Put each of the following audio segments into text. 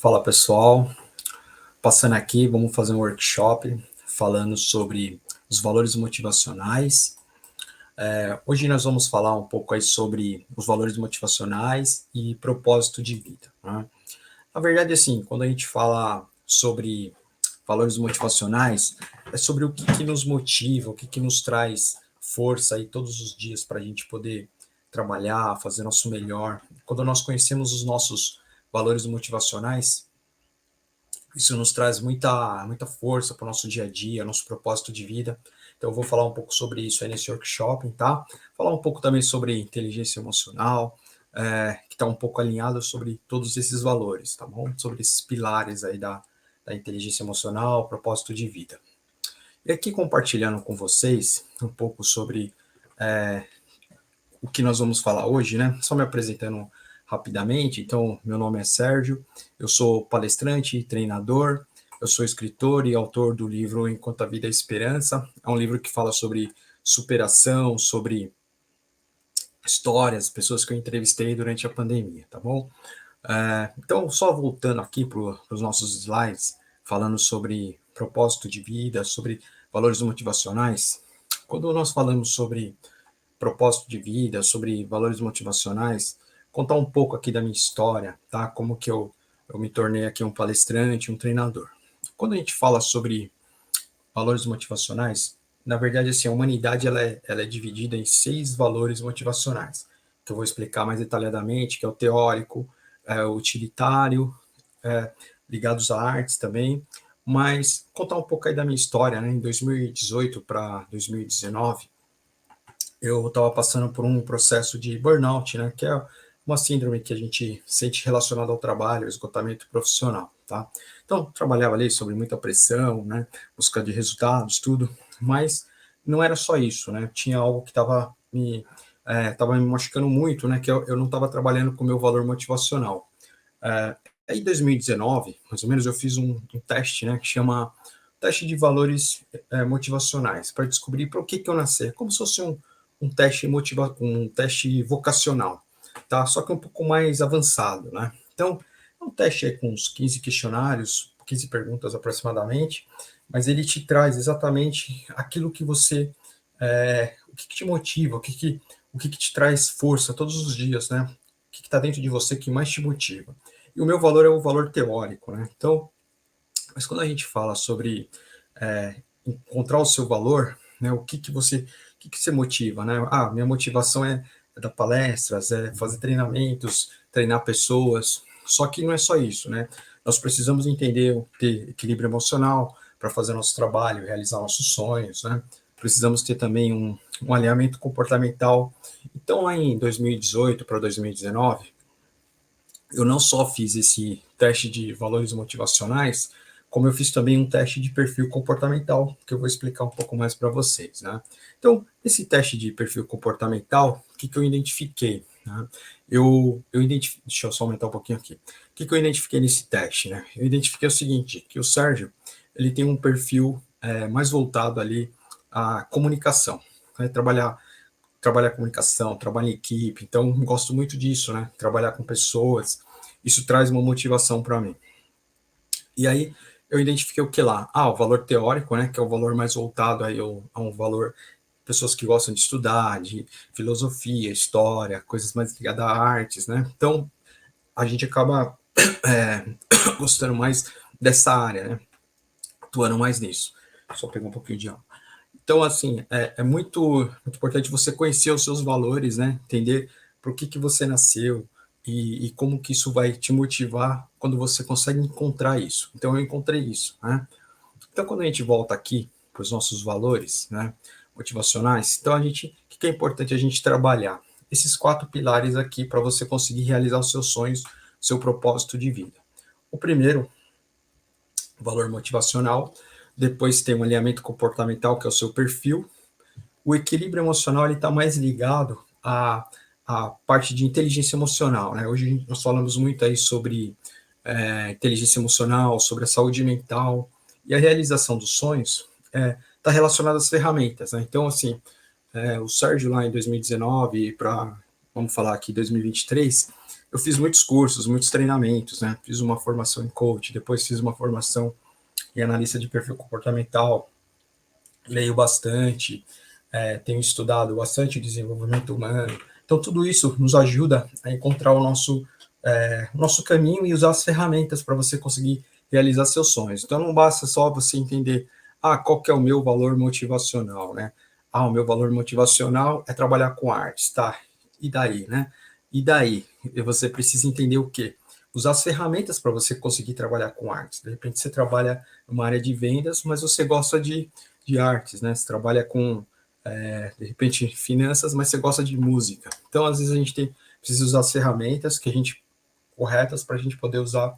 Fala pessoal, passando aqui, vamos fazer um workshop falando sobre os valores motivacionais. Hoje nós vamos falar um pouco aí sobre os valores motivacionais e propósito de vida, né? Na verdade, assim, quando a gente fala sobre valores motivacionais, é sobre o que nos motiva, o que nos traz força aí todos os dias para a gente poder trabalhar, fazer nosso melhor. Quando nós conhecemos os nossos valores motivacionais, isso nos traz muita força para o nosso dia a dia, nosso propósito de vida. Então, eu vou falar um pouco sobre isso aí nesse workshop, tá? Falar um pouco também sobre inteligência emocional, que está um pouco alinhado sobre todos esses valores, tá bom? Sobre esses pilares aí da inteligência emocional, propósito de vida. E aqui compartilhando com vocês um pouco sobre o que nós vamos falar hoje, né? Só me apresentando rapidamente. Então, meu nome é Sérgio, eu sou palestrante, treinador, eu sou escritor e autor do livro Enquanto a Vida é Esperança. É um livro que fala sobre superação, sobre histórias, pessoas que eu entrevistei durante a pandemia, tá bom? Então, só voltando aqui para os nossos slides, falando sobre propósito de vida, sobre valores motivacionais. Quando nós falamos sobre propósito de vida, sobre valores motivacionais, contar um pouco aqui da minha história, tá? Como que eu me tornei aqui um palestrante, um treinador. Quando a gente fala sobre valores motivacionais, na verdade, assim, a humanidade ela é dividida em 6 valores motivacionais, que eu vou explicar mais detalhadamente, que é o teórico, o utilitário, é, ligados a artes também, mas contar um pouco aí da minha história, né? Em 2018 para 2019, eu estava passando por um processo de burnout, né, que é uma síndrome que a gente sente relacionada ao trabalho, ao esgotamento profissional, tá? Então, trabalhava ali sobre muita pressão, né, busca de resultados, tudo, mas não era só isso, né? Tinha algo que estava me machucando muito, né, que eu não estava trabalhando com o meu valor motivacional. Aí, em 2019, mais ou menos, eu fiz um teste, né, que chama teste de valores motivacionais, para descobrir para o que eu nasci. É como se fosse um teste vocacional, tá? Só que um pouco mais avançado, né? Então, é um teste aí com uns 15 questionários, 15 perguntas aproximadamente, mas ele te traz exatamente aquilo que você, o que te motiva, o que te traz força todos os dias, né? O que está dentro de você que mais te motiva. E o meu valor é o valor teórico, né? Então, mas quando a gente fala sobre encontrar o seu valor, né, o que você motiva, né? Ah, minha motivação é dar palestras, é fazer treinamentos, treinar pessoas. Só que não é só isso, né? Nós precisamos entender, ter equilíbrio emocional para fazer nosso trabalho, realizar nossos sonhos, né? Precisamos ter também um alinhamento comportamental. Então, lá em 2018 para 2019, eu não só fiz esse teste de valores motivacionais, como eu fiz também um teste de perfil comportamental, que eu vou explicar um pouco mais para vocês, né? Então, esse teste de perfil comportamental, o que eu identifiquei? Né? Deixa eu só aumentar um pouquinho aqui. O que eu identifiquei nesse teste, né? Eu identifiquei o seguinte, que o Sérgio, ele tem um perfil mais voltado ali à comunicação, né? Trabalhar comunicação, trabalhar em equipe, então gosto muito disso, né? Trabalhar com pessoas, isso traz uma motivação para mim. E aí eu identifiquei o que lá? Ah, o valor teórico, né? Que é o valor mais voltado aí a um valor pessoas que gostam de estudar, de filosofia, história, coisas mais ligadas a artes, né? Então a gente acaba gostando mais dessa área, né? Atuando mais nisso. Só pegar um pouquinho de água. Então, assim, é muito importante você conhecer os seus valores, né? Entender por que você nasceu e como que isso vai te motivar quando você consegue encontrar isso. Então, eu encontrei isso, né? Então, quando a gente volta aqui para os nossos valores, né, motivacionais, então o que é importante a gente trabalhar? Esses 4 pilares aqui para você conseguir realizar os seus sonhos, seu propósito de vida. O primeiro, valor motivacional, depois tem um alinhamento comportamental, que é o seu perfil. O equilíbrio emocional ele está mais ligado à parte de inteligência emocional, né? Hoje nós falamos muito aí sobre inteligência emocional, sobre a saúde mental, e a realização dos sonhos está relacionada às ferramentas, né? Então, assim, o Sérgio lá em 2019 para, vamos falar aqui, 2023, eu fiz muitos cursos, muitos treinamentos, né? Fiz uma formação em coach, depois fiz uma formação em analista de perfil comportamental, leio bastante, tenho estudado bastante desenvolvimento humano. Então, tudo isso nos ajuda a encontrar o nosso caminho e usar as ferramentas para você conseguir realizar seus sonhos. Então, não basta só você entender, qual que é o meu valor motivacional, né? O meu valor motivacional é trabalhar com artes, tá? E daí, né? E daí? E você precisa entender o quê? Usar as ferramentas para você conseguir trabalhar com artes. De repente, você trabalha numa área de vendas, mas você gosta de artes, né? Você trabalha com, de repente, finanças, mas você gosta de música. Então, às vezes, a gente precisa usar as ferramentas corretas para a gente poder usar,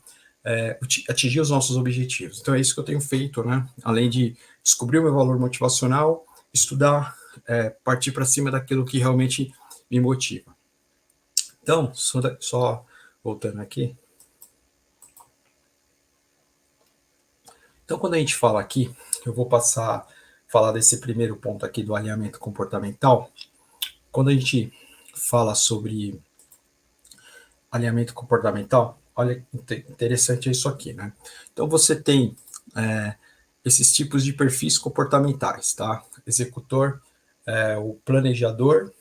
atingir os nossos objetivos. Então, é isso que eu tenho feito, né? Além de descobrir o meu valor motivacional, estudar, partir para cima daquilo que realmente me motiva. Então, só voltando aqui. Então, quando a gente fala aqui, eu vou falar desse primeiro ponto aqui do alinhamento comportamental. Quando a gente fala sobre alinhamento comportamental, olha, interessante isso aqui, né? Então, você tem esses tipos de perfis comportamentais, tá? Executor, o planejador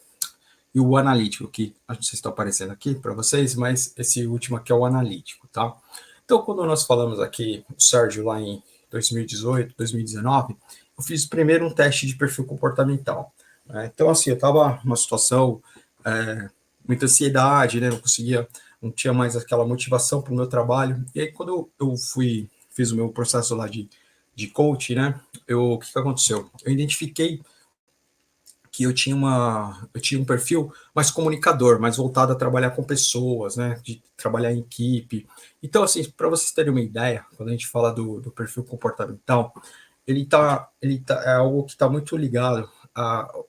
e o analítico, que não sei se está aparecendo aqui para vocês, mas esse último aqui é o analítico, tá? Então, quando nós falamos aqui, o Sérgio lá em 2018, 2019, eu fiz primeiro um teste de perfil comportamental. Então, assim, eu estava numa situação, muita ansiedade, né? Não tinha mais aquela motivação para o meu trabalho. E aí, quando eu fiz o meu processo lá de coach, né? O que aconteceu? Eu identifiquei que eu tinha um perfil mais comunicador, mais voltado a trabalhar com pessoas, né, de trabalhar em equipe. Então, assim, para vocês terem uma ideia, quando a gente fala do perfil comportamental, é algo que está muito ligado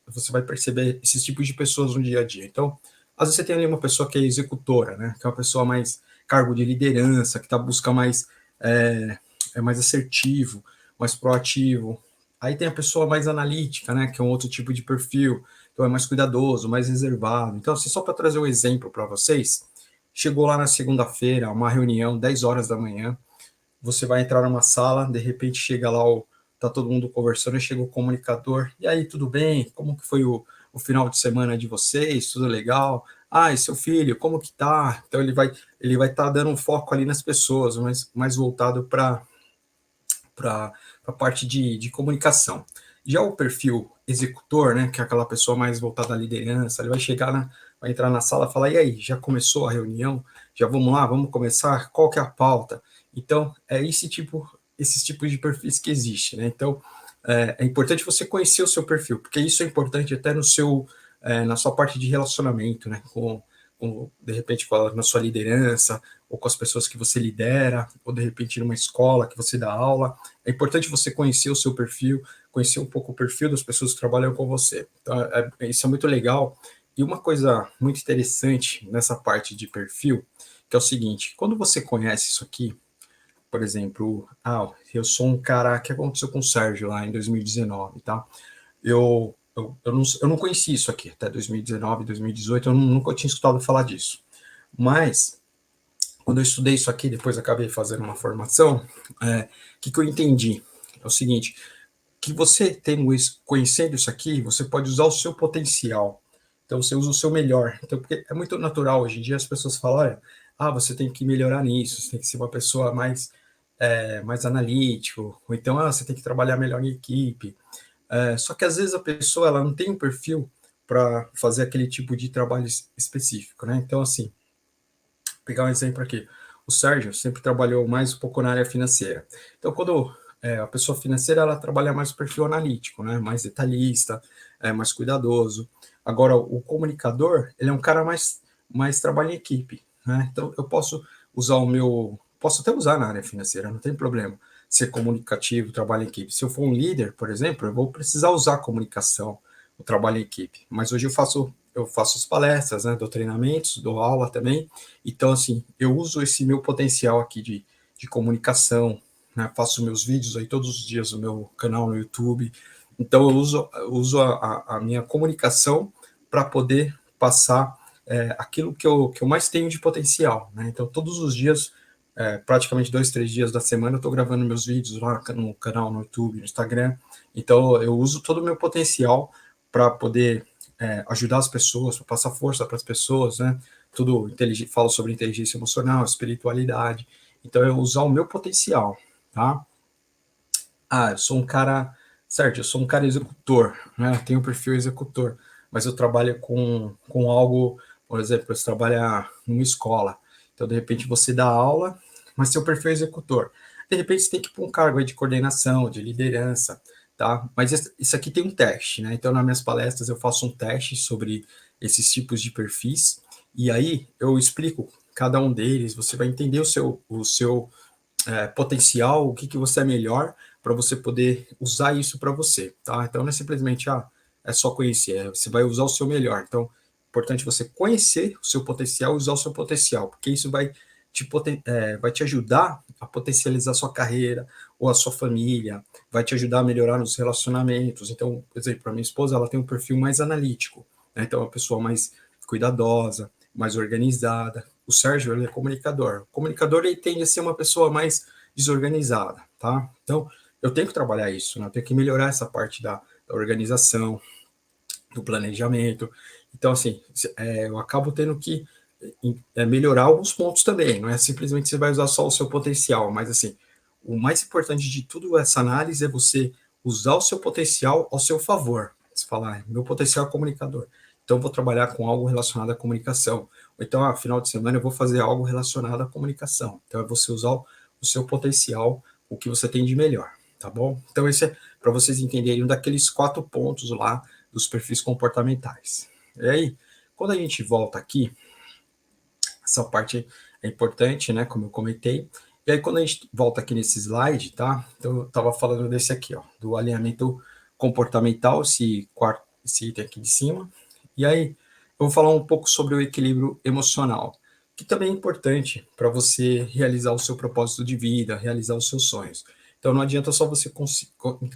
você vai perceber esses tipos de pessoas no dia a dia. Então, às vezes você tem ali uma pessoa que é executora, né, que é uma pessoa mais cargo de liderança, que busca mais, é mais assertivo, mais proativo. Aí tem a pessoa mais analítica, né, que é um outro tipo de perfil, então é mais cuidadoso, mais reservado. Então, assim, só para trazer um exemplo para vocês, chegou lá na segunda-feira, uma reunião, 10 horas da manhã, você vai entrar numa sala, de repente chega lá, tá todo mundo conversando, e chega o comunicador, e aí, tudo bem? Como que foi o final de semana de vocês? Tudo legal? E seu filho, como que tá? Então, ele vai estar dando um foco ali nas pessoas, mas mais voltado para a parte de comunicação. Já o perfil executor, né, que é aquela pessoa mais voltada à liderança, ele vai vai entrar na sala e falar, e aí, já começou a reunião? Já vamos lá, vamos começar? Qual que é a pauta? Então, esses tipos de perfis que existem, né? Então, é importante você conhecer o seu perfil, porque isso é importante até na sua parte de relacionamento, né, de repente, na sua liderança, ou com as pessoas que você lidera, ou de repente numa escola que você dá aula. É importante você conhecer o seu perfil, conhecer um pouco o perfil das pessoas que trabalham com você. Então, isso é muito legal. E uma coisa muito interessante nessa parte de perfil, que é o seguinte, quando você conhece isso aqui, por exemplo, eu sou um cara, que aconteceu com o Sérgio lá em 2019, tá? Eu não conhecia isso aqui até 2019, 2018, eu nunca tinha escutado falar disso. Mas, quando eu estudei isso aqui, depois acabei fazendo uma formação, que eu entendi? É o seguinte, que você conhecendo isso aqui, você pode usar o seu potencial. Então, você usa o seu melhor. Então, porque é muito natural hoje em dia as pessoas falam, você tem que melhorar nisso, você tem que ser uma pessoa mais analítico, ou então, você tem que trabalhar melhor em equipe. Só que às vezes a pessoa ela não tem um perfil para fazer aquele tipo de trabalho específico, né? Então, assim, pegar um exemplo aqui. O Sérgio sempre trabalhou mais um pouco na área financeira. Então, quando a pessoa financeira, ela trabalha mais o perfil analítico, né? Mais detalhista, mais cuidadoso. Agora, o comunicador, ele é um cara mais trabalha em equipe, né? Então, eu posso até usar na área financeira, não tem problema. Ser comunicativo, trabalho em equipe. Se eu for um líder, por exemplo, eu vou precisar usar a comunicação, o trabalho em equipe. Mas hoje eu faço as palestras, né? Dou treinamentos, dou aula também. Então, assim, eu uso esse meu potencial aqui de comunicação, né? Faço meus vídeos aí todos os dias no meu canal no YouTube. Então, eu uso a minha comunicação para poder passar aquilo que eu mais tenho de potencial, né? Então, todos os dias, praticamente 2, 3 dias da semana, eu estou gravando meus vídeos lá no canal, no YouTube, no Instagram. Então, eu uso todo o meu potencial para poder ajudar as pessoas, para passar força para as pessoas, né? Tudo falo sobre inteligência emocional, espiritualidade. Então, eu usar o meu potencial, tá? Eu sou um cara, certo, eu sou um cara executor, né? Tenho um perfil executor, mas eu trabalho com algo, por exemplo, você trabalha numa escola, então de repente você dá aula, mas seu perfil é executor. De repente você tem que ir para um cargo aí de coordenação, de liderança, tá? Mas isso aqui tem um teste, né? Então nas minhas palestras eu faço um teste sobre esses tipos de perfis, e aí eu explico cada um deles, você vai entender o seu potencial, o que você é melhor, para você poder usar isso para você, tá? Então não é simplesmente, é só conhecer, você vai usar o seu melhor. Então, é importante você conhecer o seu potencial e usar o seu potencial, porque isso vai te ajudar a potencializar a sua carreira ou a sua família, vai te ajudar a melhorar nos relacionamentos. Então, por exemplo, a minha esposa, ela tem um perfil mais analítico, né? Então, é uma pessoa mais cuidadosa, mais organizada. O Sérgio, ele é comunicador. O comunicador, ele tende a ser uma pessoa mais desorganizada, tá? Então, eu tenho que trabalhar isso, né? Eu tenho que melhorar essa parte da organização, do planejamento. Então, assim, eu acabo tendo que melhorar alguns pontos também. Não é simplesmente você vai usar só o seu potencial, mas, assim, o mais importante de tudo essa análise é você usar o seu potencial ao seu favor. Você falar, meu potencial é comunicador, então eu vou trabalhar com algo relacionado à comunicação. Ou então, final de semana eu vou fazer algo relacionado à comunicação. Então, é você usar o seu potencial, o que você tem de melhor, tá bom? Então, esse é para vocês entenderem um daqueles 4 pontos lá dos perfis comportamentais. E aí, quando a gente volta aqui, essa parte é importante, né, como eu comentei. E aí, quando a gente volta aqui nesse slide, tá? Então, eu estava falando desse aqui, ó, do alinhamento comportamental, esse item aqui de cima. E aí, eu vou falar um pouco sobre o equilíbrio emocional, que também é importante para você realizar o seu propósito de vida, realizar os seus sonhos. Então, não adianta só você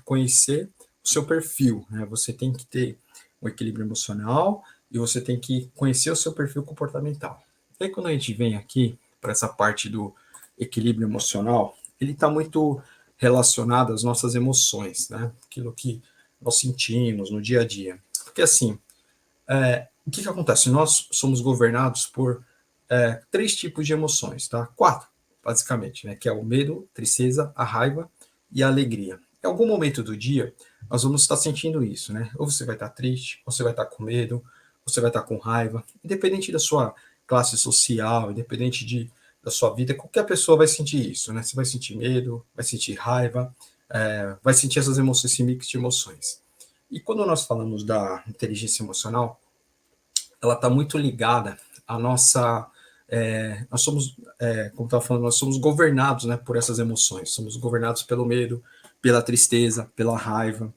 conhecer o seu perfil, né? Você tem que ter um equilíbrio emocional e você tem que conhecer o seu perfil comportamental. E aí, quando a gente vem aqui para essa parte do equilíbrio emocional, ele está muito relacionado às nossas emoções, né? Aquilo que nós sentimos no dia a dia. Porque assim, o que acontece? Nós somos governados por 3 tipos de emoções, tá? 4, basicamente, né? Que é o medo, tristeza, a raiva e a alegria. Em algum momento do dia, nós vamos estar sentindo isso, né? Ou você vai estar triste, ou você vai estar com medo, ou você vai estar com raiva. Independente da sua classe social, independente da sua vida, qualquer pessoa vai sentir isso, né? Você vai sentir medo, vai sentir raiva, vai sentir essas emoções, esse mix de emoções. E quando nós falamos da inteligência emocional, ela está muito ligada à nossa. Nós somos, como estava falando, nós somos governados, né, por essas emoções. Somos governados pelo medo, pela tristeza, pela raiva.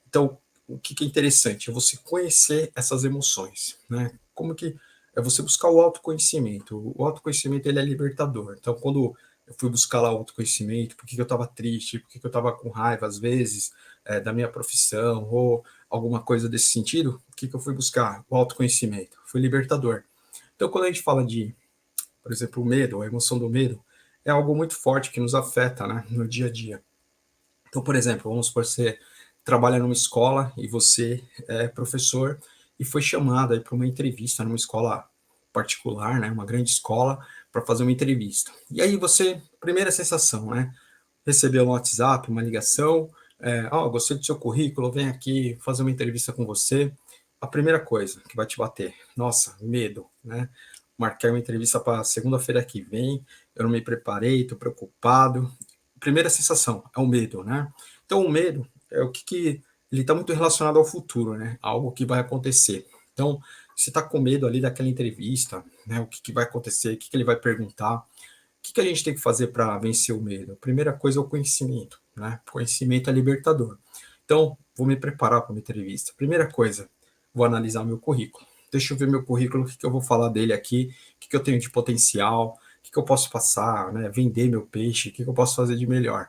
Então, o que é interessante é você conhecer essas emoções, né? Como que é você buscar o autoconhecimento? O autoconhecimento ele é libertador. Então, quando eu fui buscar lá o autoconhecimento, por que eu estava triste, por que eu estava com raiva às vezes da minha profissão ou alguma coisa desse sentido, o que eu fui buscar? O autoconhecimento. Foi libertador. Então, quando a gente fala de, por exemplo, o medo, a emoção do medo, é algo muito forte que nos afeta, né, no dia a dia. Então, por exemplo, vamos supor que você trabalha numa escola e você é professor e foi chamado aí para uma entrevista numa escola particular, né, uma grande escola, para fazer uma entrevista. E aí você, primeira sensação, né, recebeu no WhatsApp uma ligação, gostei do seu currículo, vem aqui fazer uma entrevista com você. A primeira coisa que vai te bater, nossa, medo, né? Marquei uma entrevista para segunda-feira que vem, eu não me preparei, estou preocupado. Primeira sensação é o medo, né? Então, o medo é o que ele está muito relacionado ao futuro, né? Algo que vai acontecer. Então, você está com medo ali daquela entrevista, né? O que vai acontecer, o que ele vai perguntar. O que a gente tem que fazer para vencer o medo? A primeira coisa é o conhecimento, né? Conhecimento é libertador. Então, vou me preparar para uma entrevista. Primeira coisa, vou analisar meu currículo. Deixa eu ver meu currículo, o que eu vou falar dele aqui, o que eu tenho de potencial, o que eu posso passar, né? Vender meu peixe, o que eu posso fazer de melhor.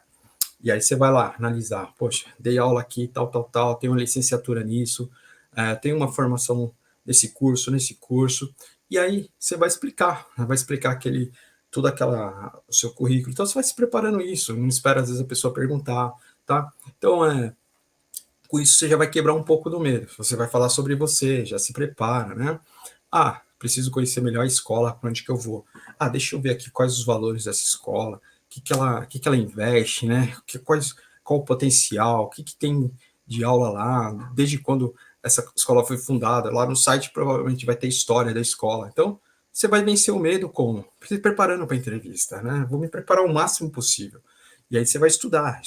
E aí você vai lá analisar, poxa, dei aula aqui, tal, tal, tal, tenho uma licenciatura nisso, tenho uma formação nesse curso, E aí você vai explicar todo o seu currículo. Então você vai se preparando isso, não espera às vezes a pessoa perguntar, tá? Então, com isso você já vai quebrar um pouco do medo. Você vai falar sobre você, já se prepara, né? Ah, preciso conhecer melhor a escola, para onde que eu vou? Ah, deixa eu ver aqui quais os valores dessa escola, o que ela investe, né? Qual o potencial, o que tem de aula lá, desde quando essa escola foi fundada. Lá no site provavelmente vai ter história da escola. Então, você vai vencer o medo como? Se preparando para a entrevista, né? Vou me preparar o máximo possível. E aí você vai estudar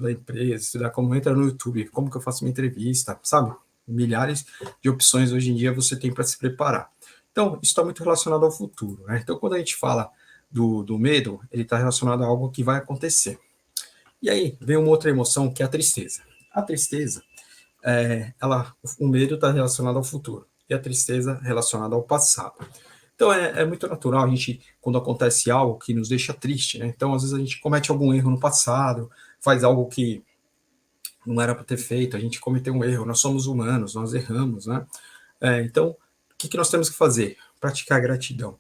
empresa, estudar como entra no YouTube, como que eu faço minha entrevista, sabe? Milhares de opções hoje em dia você tem para se preparar. Então, isso está muito relacionado ao futuro, né? Então, quando a gente fala do medo, ele está relacionado a algo que vai acontecer. E aí vem uma outra emoção que é a tristeza. A tristeza, o medo está relacionado ao futuro e a tristeza relacionada ao passado. Então é muito natural a gente, quando acontece algo que nos deixa triste, né? Então às vezes a gente comete algum erro no passado, faz algo que não era para ter feito, a gente cometeu um erro, nós somos humanos, nós erramos, né? Então, o que nós temos que fazer? Praticar gratidão.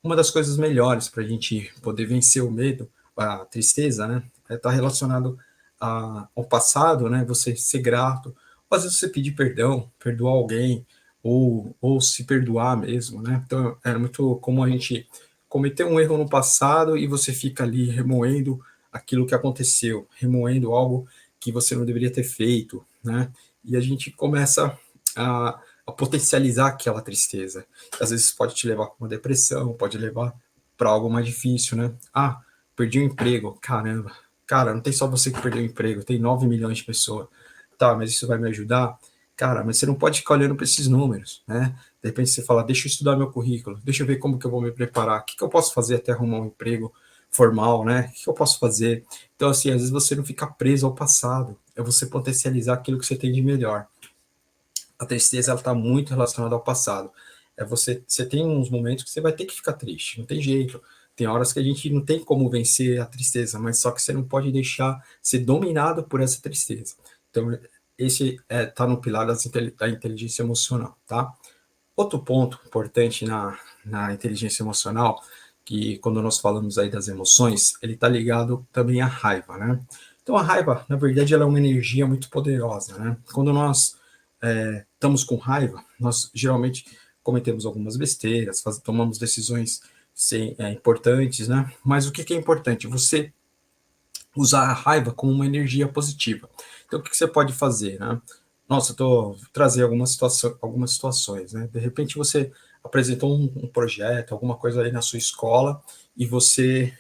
Uma das coisas melhores para a gente poder vencer o medo, a tristeza, né? Está relacionado ao passado, né? Você ser grato, ou às vezes você pedir perdão, perdoar alguém, ou se perdoar mesmo, né? Então, é muito comum a gente cometer um erro no passado e você fica ali remoendo aquilo que aconteceu, remoendo algo que você não deveria ter feito, né? E a gente começa a potencializar aquela tristeza. Às vezes pode te levar para uma depressão, pode levar para algo mais difícil, né? Ah, perdi o emprego, caramba. Cara, não tem só você que perdeu o emprego, tem 9 milhões de pessoas. Tá, mas isso vai me ajudar? Cara, mas você não pode ficar olhando para esses números, né? De repente você fala, deixa eu estudar meu currículo, deixa eu ver como que eu vou me preparar, o que eu posso fazer até arrumar um emprego formal, né? O que eu posso fazer? Então, assim, às vezes você não fica preso ao passado, é você potencializar aquilo que você tem de melhor. A tristeza ela está muito relacionada ao passado. Você tem uns momentos que você vai ter que ficar triste, não tem jeito. Tem horas que a gente não tem como vencer a tristeza, mas só que você não pode deixar ser dominado por essa tristeza. Então, esse tá no pilar da inteligência emocional, tá? Outro ponto importante na inteligência emocional, que quando nós falamos aí das emoções, ele está ligado também à raiva, né? Então a raiva, na verdade, ela é uma energia muito poderosa, né? Quando nós estamos com raiva, nós geralmente cometemos algumas besteiras, tomamos decisões importantes, né? Mas o que é importante? Você usar a raiva como uma energia positiva. Então, o que você pode fazer, né? Nossa, trazer algumas situações, né? De repente você apresentou um projeto, alguma coisa aí na sua escola e você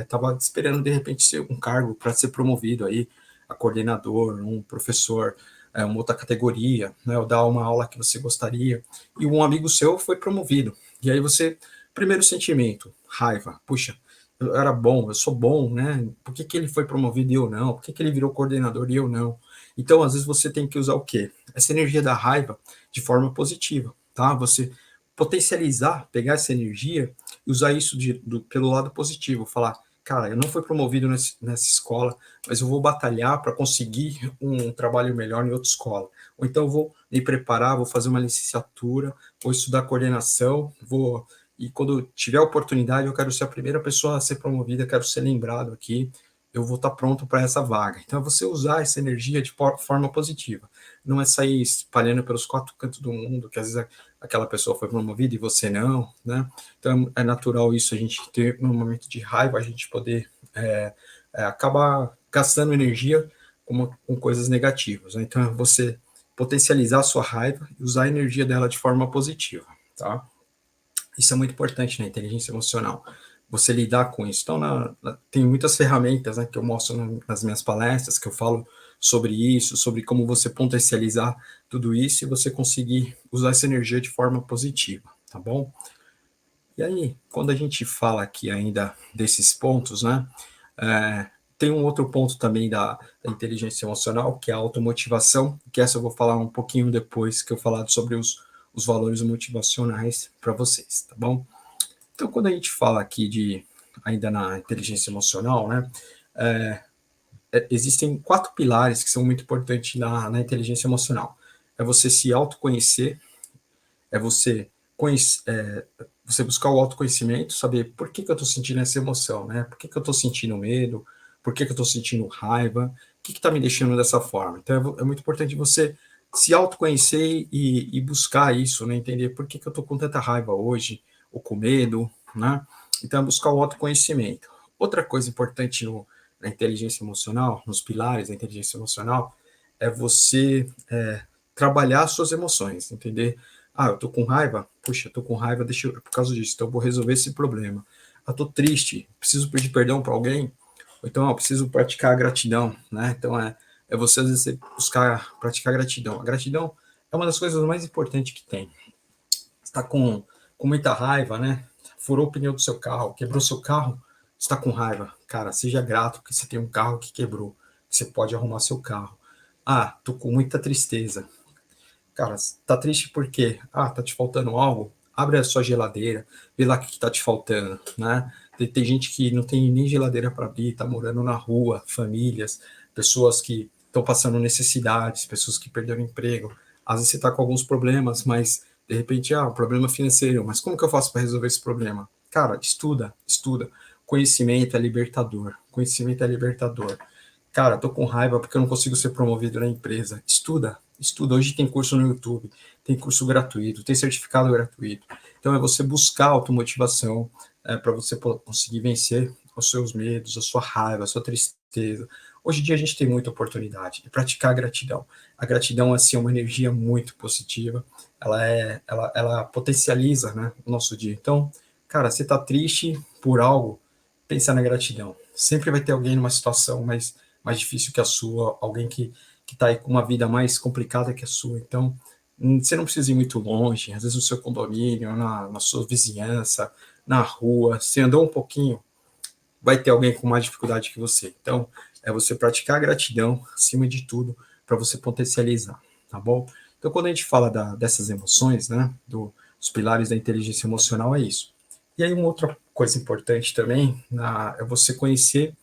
estava esperando de repente ser um cargo para ser promovido aí a coordenador, um professor, uma outra categoria, né? Ou dar uma aula que você gostaria e um amigo seu foi promovido. E aí você, primeiro sentimento, raiva, puxa, eu era bom, eu sou bom, né? Por que ele foi promovido e eu não? Por que ele virou coordenador e eu não? Então, às vezes, você tem que usar o quê? Essa energia da raiva de forma positiva, tá? Você potencializar, pegar essa energia e usar isso pelo lado positivo. Falar, cara, eu não fui promovido nessa escola, mas eu vou batalhar para conseguir um trabalho melhor em outra escola. Ou então eu vou me preparar, vou fazer uma licenciatura, vou estudar coordenação, e quando tiver a oportunidade, eu quero ser a primeira pessoa a ser promovida, quero ser lembrado aqui, eu vou estar pronto para essa vaga. Então, é você usar essa energia de forma positiva. Não é sair espalhando pelos quatro cantos do mundo, que às vezes aquela pessoa foi promovida e você não, né? Então, é natural isso, a gente ter um momento de raiva, a gente poder acabar gastando energia com coisas negativas. Né? Então, é você potencializar a sua raiva e usar a energia dela de forma positiva, tá? Isso é muito importante na inteligência emocional, você lidar com isso. Então, tem muitas ferramentas, né, que eu mostro nas minhas palestras, que eu falo sobre isso, sobre como você potencializar tudo isso e você conseguir usar essa energia de forma positiva, tá bom? E aí, quando a gente fala aqui ainda desses pontos, né, tem um outro ponto também da inteligência emocional, que é a automotivação, que essa eu vou falar um pouquinho depois que eu falar sobre os valores motivacionais para vocês, tá bom? Então, quando a gente fala aqui ainda na inteligência emocional, né, existem 4 pilares que são muito importantes na inteligência emocional. É você se autoconhecer, é você você buscar o autoconhecimento, saber por que eu estou sentindo essa emoção, né? Por que eu estou sentindo medo? Por que eu estou sentindo raiva? O que está me deixando dessa forma? Então, é muito importante você se autoconhecer e buscar isso, né? Entender por que eu estou com tanta raiva hoje, ou com medo, né? Então, é buscar o autoconhecimento. Outra coisa importante na inteligência emocional, nos pilares da inteligência emocional, é você trabalhar suas emoções, entender? Ah, eu tô com raiva, puxa, eu tô com raiva, por causa disso, então eu vou resolver esse problema. Ah, tô triste, preciso pedir perdão para alguém, ou então eu preciso praticar a gratidão, né? Então é você às vezes buscar praticar gratidão. A gratidão é uma das coisas mais importantes que tem. Está com muita raiva, né? Furou o pneu do seu carro, quebrou seu carro, está com raiva. Cara, seja grato que você tem um carro que quebrou, que você pode arrumar seu carro. Ah, tô com muita tristeza. Cara, tá triste por quê? Ah, tá te faltando algo? Abre a sua geladeira, vê lá o que tá te faltando, né? Tem gente que não tem nem geladeira para abrir, tá morando na rua, famílias, pessoas que estão passando necessidades, pessoas que perderam emprego. Às vezes você tá com alguns problemas, mas de repente, um problema financeiro, mas como que eu faço para resolver esse problema? Cara, estuda, estuda. Conhecimento é libertador. Conhecimento é libertador. Cara, tô com raiva porque eu não consigo ser promovido na empresa. Estuda, estuda. Hoje tem curso no YouTube, tem curso gratuito, tem certificado gratuito. Então é você buscar automotivação para você conseguir vencer os seus medos, a sua raiva, a sua tristeza. Hoje em dia a gente tem muita oportunidade de praticar a gratidão. A gratidão assim, é uma energia muito positiva, ela potencializa, né, o nosso dia. Então, cara, você está triste por algo, pensa na gratidão. Sempre vai ter alguém numa situação mais difícil que a sua, alguém que está aí com uma vida mais complicada que a sua. Então, você não precisa ir muito longe, às vezes no seu condomínio, na sua vizinhança, na rua, você andou um pouquinho, vai ter alguém com mais dificuldade que você. Então, é você praticar a gratidão, acima de tudo, para você potencializar, tá bom? Então, quando a gente fala dessas emoções, né, dos pilares da inteligência emocional, é isso. E aí, uma outra coisa importante também é você conhecer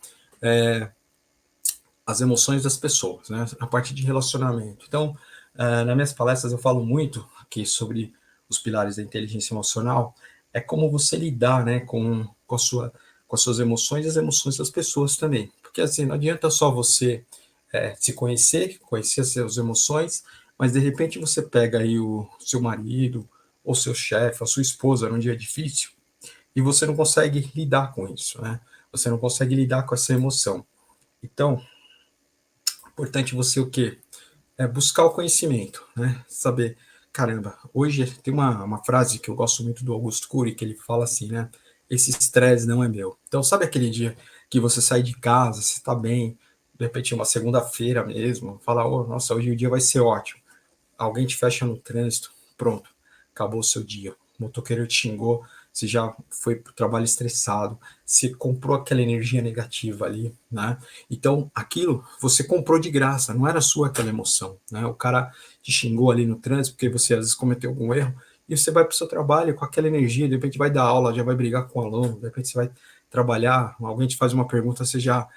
as emoções das pessoas, né? A parte de relacionamento. Então, nas minhas palestras eu falo muito aqui sobre os pilares da inteligência emocional, é como você lidar, né, com as suas emoções e as emoções das pessoas também. Porque assim, não adianta só você se conhecer as suas emoções, mas de repente você pega aí o seu marido, ou seu chefe, a sua esposa num dia difícil, e você não consegue lidar com isso, né? Você não consegue lidar com essa emoção. Então, importante você o quê? Buscar o conhecimento, né? Saber, caramba, hoje tem uma frase que eu gosto muito do Augusto Cury, que ele fala assim, né? Esse estresse não é meu. Então, sabe aquele dia que você sai de casa, você está bem, de repente uma segunda-feira mesmo, fala, oh, nossa, hoje o dia vai ser ótimo. Alguém te fecha no trânsito, pronto, acabou o seu dia. O motoqueiro te xingou, você já foi para o trabalho estressado, você comprou aquela energia negativa ali, né? Então, aquilo você comprou de graça, não era sua aquela emoção, né? O cara te xingou ali no trânsito porque você às vezes cometeu algum erro, e você vai para o seu trabalho com aquela energia, de repente vai dar aula, já vai brigar com o aluno, de repente você vai trabalhar, alguém te faz uma pergunta, você já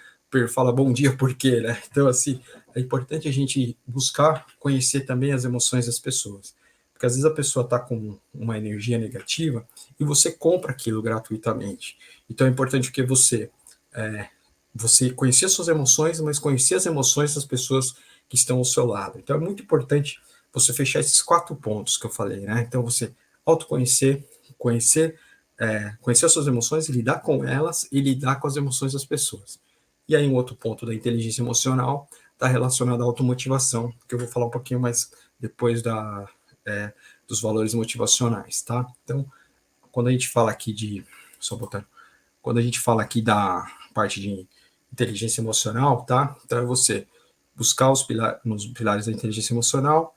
fala bom dia, por quê, né? Então, assim, é importante a gente buscar conhecer também as emoções das pessoas. Porque às vezes a pessoa está com uma energia negativa e você compra aquilo gratuitamente. Então é importante que você conhecer as suas emoções, mas conhecer as emoções das pessoas que estão ao seu lado. Então é muito importante você fechar esses 4 pontos que eu falei, né? Então você autoconhecer, conhecer as suas emoções, lidar com elas e lidar com as emoções das pessoas. E aí um outro ponto da inteligência emocional está relacionado à automotivação, que eu vou falar um pouquinho mais depois dos valores motivacionais, tá? Então, quando a gente fala aqui só botar, quando a gente fala aqui da parte de inteligência emocional, tá? Então é você buscar nos pilares da inteligência emocional,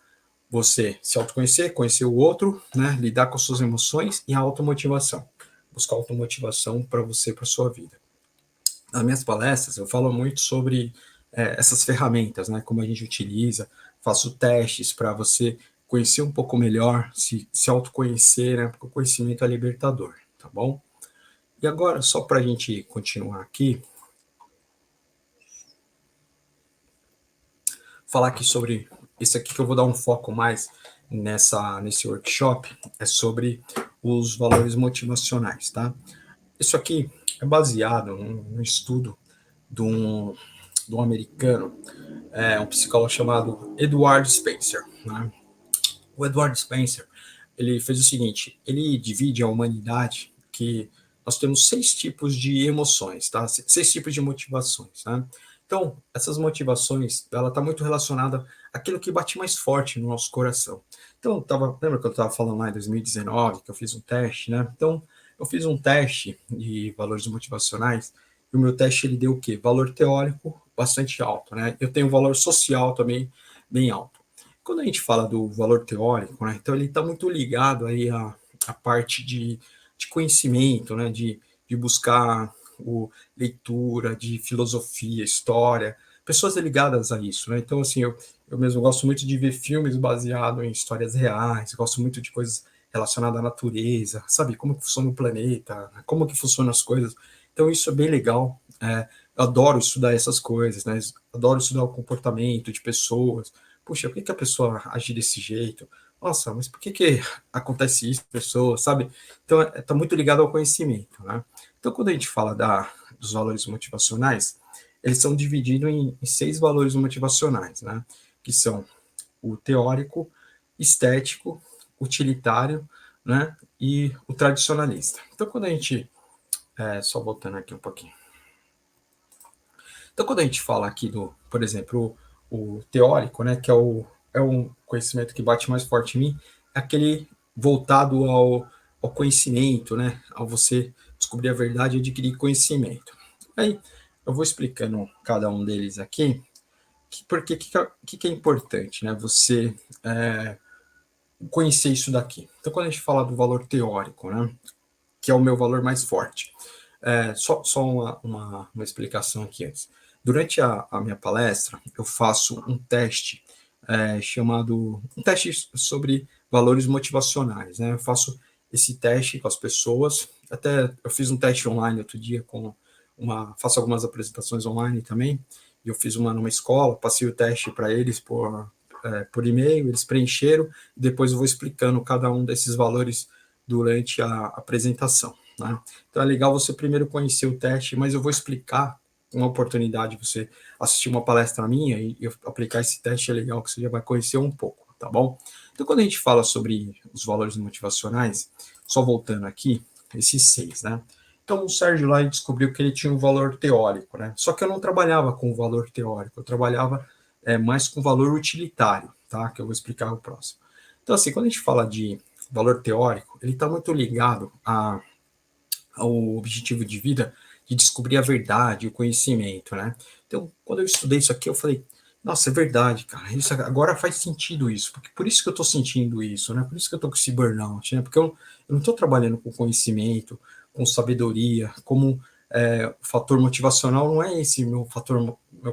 você se autoconhecer, conhecer o outro, né? Lidar com as suas emoções e a automotivação. Buscar automotivação para você, para sua vida. Nas minhas palestras, eu falo muito sobre essas ferramentas, né? Como a gente utiliza, faço testes para você conhecer um pouco melhor, se autoconhecer, né? Porque o conhecimento é libertador, tá bom? E agora, só para a gente continuar aqui, falar aqui sobre isso aqui que eu vou dar um foco mais, nesse workshop é sobre os valores motivacionais, tá? Isso aqui é baseado num estudo de um americano, um psicólogo chamado Edward Spencer, né? O Edward Spencer, ele fez o seguinte, ele divide a humanidade que nós temos 6 tipos de emoções, tá? 6 tipos de motivações, né? Então, essas motivações, ela está muito relacionada àquilo que bate mais forte no nosso coração. Então, lembra que eu estava falando lá em 2019, que eu fiz um teste, né? Então, eu fiz um teste de valores motivacionais, e o meu teste, ele deu o quê? Valor teórico bastante alto, né? Eu tenho um valor social também bem alto. Quando a gente fala do valor teórico, né, então ele está muito ligado aí à parte de conhecimento, né, de buscar leitura, de filosofia, história, pessoas ligadas a isso, né? Então, assim, eu mesmo gosto muito de ver filmes baseados em histórias reais, gosto muito de coisas relacionadas à natureza, sabe? Como que funciona o planeta, como que funcionam as coisas. Então, isso é bem legal. Eu adoro estudar essas coisas, né? Adoro estudar o comportamento de pessoas, puxa, por que a pessoa age desse jeito? Nossa, mas por que acontece isso com a pessoa, sabe? Então, está muito ligado ao conhecimento, né? Então, quando a gente fala dos valores motivacionais, eles são divididos em 6 valores motivacionais, né? Que são o teórico, estético, utilitário, né? E o tradicionalista. Então, quando a gente... só voltando aqui um pouquinho. Então, quando a gente fala aqui por exemplo, o teórico, né, que é um conhecimento que bate mais forte em mim, é aquele voltado ao conhecimento, né, ao você descobrir a verdade e adquirir conhecimento. Aí, eu vou explicando cada um deles aqui, porque que é importante, né, você conhecer isso daqui. Então, quando a gente fala do valor teórico, né, que é o meu valor mais forte, só uma explicação aqui antes. Durante a minha palestra, eu faço um teste chamado um teste sobre valores motivacionais, né? Eu faço esse teste com as pessoas. Até eu fiz um teste online outro dia faço algumas apresentações online também. E eu fiz uma numa escola, passei o teste para eles por e-mail, eles preencheram. E depois eu vou explicando cada um desses valores durante a apresentação, né? Então é legal você primeiro conhecer o teste, mas eu vou explicar uma oportunidade de você assistir uma palestra minha e eu aplicar esse teste é legal, que você já vai conhecer um pouco, tá bom? Então, quando a gente fala sobre os valores motivacionais, só voltando aqui, esses 6, né? Então, o Sérgio lá descobriu que ele tinha um valor teórico, né? Só que eu não trabalhava com o valor teórico, eu trabalhava mais com valor utilitário, tá? Que eu vou explicar no próximo. Então, assim, quando a gente fala de valor teórico, ele está muito ligado ao objetivo de vida de descobrir a verdade, o conhecimento, né? Então, quando eu estudei isso aqui, eu falei, nossa, é verdade, cara, isso agora faz sentido isso, porque por isso que eu estou sentindo isso, né? Por isso que eu estou com esse burnout, né? Porque eu não estou trabalhando com conhecimento, com sabedoria, como o fator motivacional não é esse meu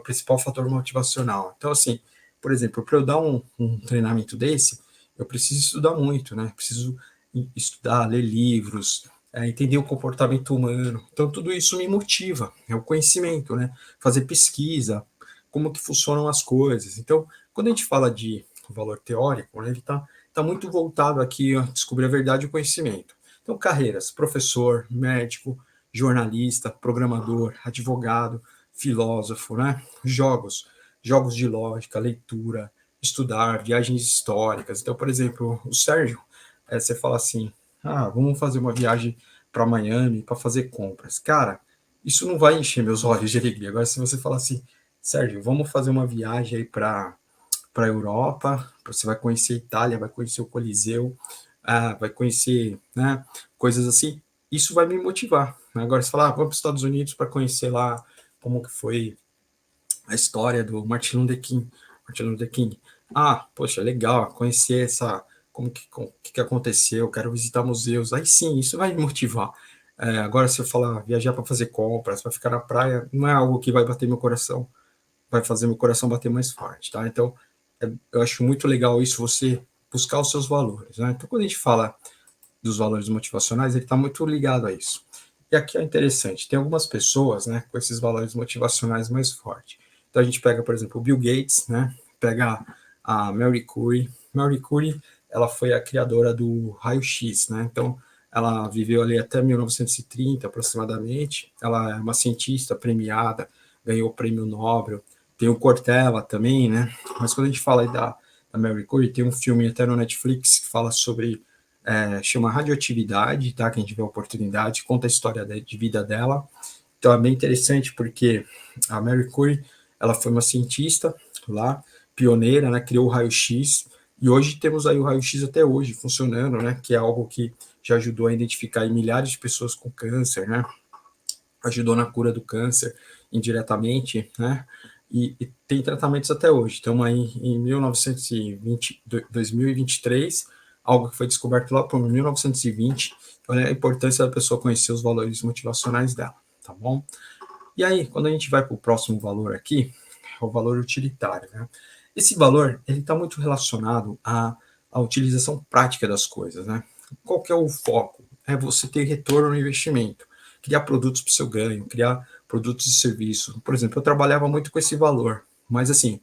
principal fator motivacional. Então, assim, por exemplo, para eu dar um treinamento desse, eu preciso estudar muito, né? Preciso estudar, ler livros, entender o comportamento humano. Então, tudo isso me motiva, é o conhecimento, né? Fazer pesquisa, como que funcionam as coisas. Então, quando a gente fala de valor teórico, né, ele tá muito voltado aqui a descobrir a verdade e o conhecimento. Então, carreiras, professor, médico, jornalista, programador, advogado, filósofo, né? Jogos de lógica, leitura, estudar, viagens históricas. Então, por exemplo, o Sérgio, você fala assim, vamos fazer uma viagem para Miami para fazer compras. Cara, isso não vai encher meus olhos de alegria. Agora, se você falar assim, Sérgio, vamos fazer uma viagem aí para a Europa, você vai conhecer a Itália, vai conhecer o Coliseu, vai conhecer, né, coisas assim, isso vai me motivar. Agora, se falar, vamos para os Estados Unidos para conhecer lá como que foi a história do Martin Luther King. Martin Luther King. Poxa, legal, conhecer que aconteceu, quero visitar museus. Aí sim, isso vai me motivar. Agora, se eu falar viajar para fazer compras, para ficar na praia, não é algo que vai bater meu coração, vai fazer meu coração bater mais forte, tá? Então, eu acho muito legal isso, você buscar os seus valores, né? Então, quando a gente fala dos valores motivacionais, ele está muito ligado a isso. E aqui é interessante, tem algumas pessoas, né, com esses valores motivacionais mais fortes. Então a gente pega, por exemplo, o Bill Gates, né, pega a Mary Curie. Mary Curie, ela foi a criadora do raio-x, né? Então, ela viveu ali até 1930, aproximadamente. Ela é uma cientista premiada, ganhou o prêmio Nobel. Tem o Cortella também, né? Mas quando a gente fala aí da Marie Curie, tem um filme até no Netflix que fala sobre, chama Radioatividade, tá? Quem tiver oportunidade, conta a história de vida dela. Então é bem interessante porque a Marie Curie, ela foi uma cientista lá, pioneira, né? Criou o raio-x, e hoje temos aí o raio-x até hoje funcionando, né? Que é algo que já ajudou a identificar milhares de pessoas com câncer, né? Ajudou na cura do câncer indiretamente, né? E tem tratamentos até hoje. Estamos aí em 1920, 2023, algo que foi descoberto lá por 1920. Olha a importância da pessoa conhecer os valores motivacionais dela, tá bom? E aí, quando a gente vai para o próximo valor aqui, é o valor utilitário, né? Esse valor, ele está muito relacionado à utilização prática das coisas, né? Qual que é o foco? É você ter retorno no investimento, criar produtos para o seu ganho, criar produtos e serviços. Por exemplo, eu trabalhava muito com esse valor, mas assim,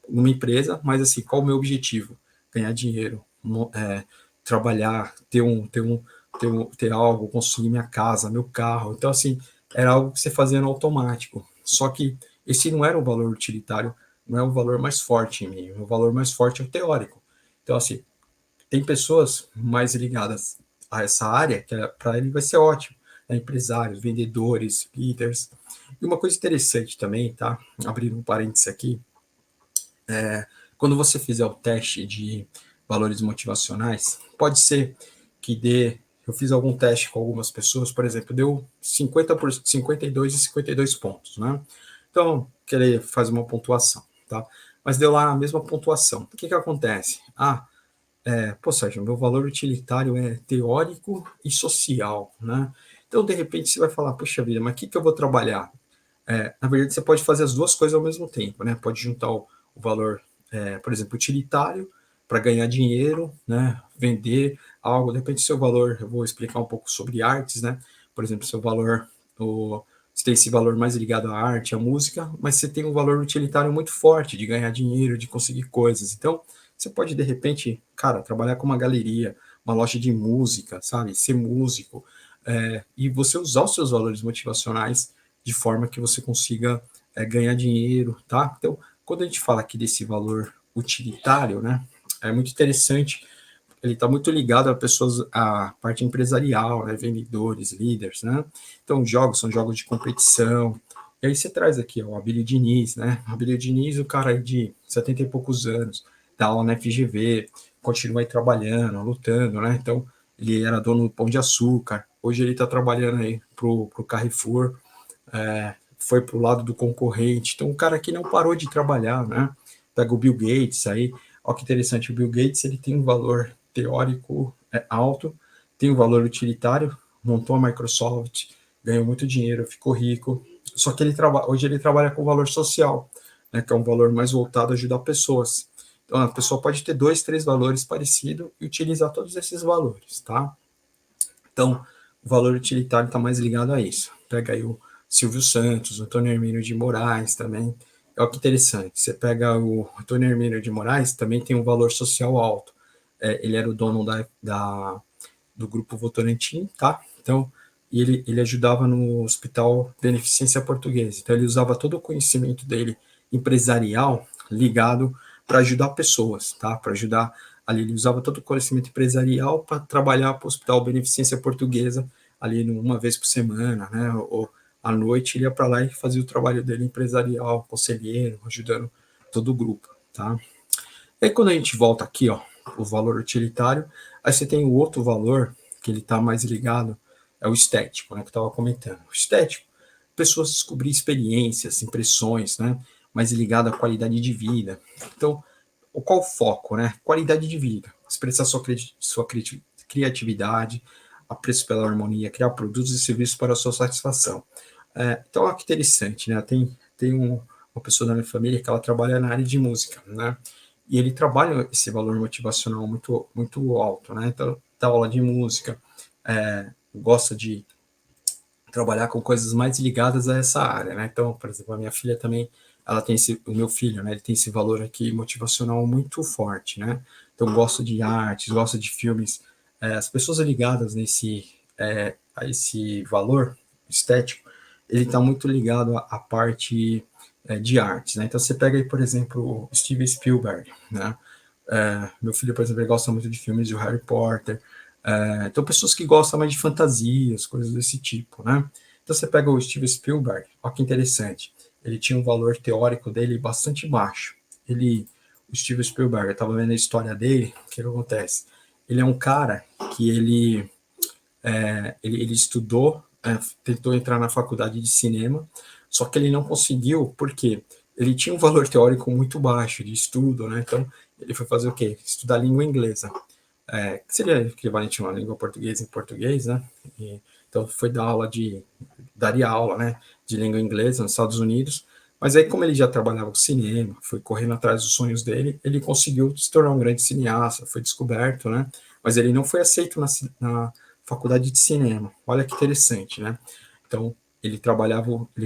numa empresa, mas assim, qual o meu objetivo? Ganhar dinheiro, trabalhar, ter algo, construir minha casa, meu carro. Então, assim, era algo que você fazia no automático. Só que esse não era o valor utilitário, não é o valor mais forte em mim. O valor mais forte é o teórico. Então, assim, tem pessoas mais ligadas a essa área que para ele vai ser ótimo. Empresários, vendedores, líderes. E uma coisa interessante também, tá? Abrindo um parênteses aqui, quando você fizer o teste de valores motivacionais, pode ser que dê. Eu fiz algum teste com algumas pessoas, por exemplo, deu 52 e 52 pontos, né? Então, querer fazer uma pontuação, tá? Mas deu lá a mesma pontuação. O que acontece? Pô, Sérgio, meu valor utilitário é teórico e social, né? Então, de repente, você vai falar, puxa vida, mas o que eu vou trabalhar? Na verdade, você pode fazer as duas coisas ao mesmo tempo, né? Pode juntar o valor, por exemplo, utilitário, para ganhar dinheiro, né? Vender algo, depende do seu valor. Eu vou explicar um pouco sobre artes, né? Por exemplo, seu valor, você tem esse valor mais ligado à arte, à música, mas você tem um valor utilitário muito forte de ganhar dinheiro, de conseguir coisas. Então, você pode, de repente, cara, trabalhar com uma galeria, uma loja de música, sabe? Ser músico, e você usar os seus valores motivacionais de forma que você consiga ganhar dinheiro, tá? Então, quando a gente fala aqui desse valor utilitário, né, é muito interessante, ele está muito ligado a pessoas, à parte empresarial, né, vendedores, líderes, né? Então, jogos são jogos de competição. E aí você traz aqui, ó, o Abílio Diniz, né? O Abílio Diniz, o cara aí de 70 e poucos anos, dá aula na FGV, continua aí trabalhando, lutando, né? Então, ele era dono do Pão de Açúcar, hoje ele está trabalhando aí pro Carrefour, foi para o lado do concorrente. Então, um cara que não parou de trabalhar, né? Pega o Bill Gates aí, olha que interessante, o Bill Gates ele tem um valor teórico alto, tem um valor utilitário, montou a Microsoft, ganhou muito dinheiro, ficou rico, só que hoje ele trabalha com valor social, né, que é um valor mais voltado a ajudar pessoas. Então, a pessoa pode ter dois, três valores parecidos e utilizar todos esses valores, tá? Então, o valor utilitário está mais ligado a isso. Pega aí o Silvio Santos, o Antônio Hermínio de Moraes também. Olha que interessante. Você pega o Antônio Hermínio de Moraes, também tem um valor social alto. Ele era o dono do Grupo Votorantim, tá? Então, ele ajudava no Hospital Beneficência Portuguesa. Então, ele usava todo o conhecimento dele empresarial ligado para ajudar pessoas, tá? Para ajudar ali, ele usava todo o conhecimento empresarial para trabalhar para o Hospital Beneficência Portuguesa ali uma vez por semana, né? Ou à noite ele ia para lá e fazia o trabalho dele empresarial, conselheiro, ajudando todo o grupo, tá? E aí quando a gente volta aqui, ó, o valor utilitário, aí você tem o outro valor que ele está mais ligado, é o estético, né, que eu estava comentando. O estético, pessoas descobrir experiências, impressões, né, mais ligado à qualidade de vida. Então, qual o foco, né? Qualidade de vida, expressar sua criatividade, apreço pela harmonia, criar produtos e serviços para a sua satisfação. Então, olha que interessante, né? Tem uma pessoa da minha família que ela trabalha na área de música, né? E ele trabalha esse valor motivacional muito, muito alto, né? Então, dá aula de música, gosta de trabalhar com coisas mais ligadas a essa área, né? Então, por exemplo, a minha filha também ela tem o meu filho, né, ele tem esse valor aqui motivacional muito forte, né? Então gosta de artes, gosta de filmes. As pessoas ligadas a esse valor estético, ele está muito ligado à parte de artes, né? Então você pega aí, por exemplo, o Steven Spielberg, né? Meu filho, por exemplo, ele gosta muito de filmes de Harry Potter. Então, pessoas que gostam mais de fantasias, coisas desse tipo, né? Então, você pega o Steven Spielberg, olha que interessante. Ele tinha um valor teórico dele bastante baixo. O Steven Spielberg, eu estava vendo a história dele, o que acontece? Ele é um cara que ele estudou, tentou entrar na faculdade de cinema, só que ele não conseguiu, porque ele tinha um valor teórico muito baixo de estudo, né? Então, ele foi fazer o quê? Estudar língua inglesa. Que seria equivalente a uma língua portuguesa em português, né? Então, foi daria aula, né? De língua inglesa nos Estados Unidos. Mas aí, como ele já trabalhava com cinema, foi correndo atrás dos sonhos dele, ele conseguiu se tornar um grande cineasta, foi descoberto, né? Mas ele não foi aceito na faculdade de cinema. Olha que interessante, né? Então, ele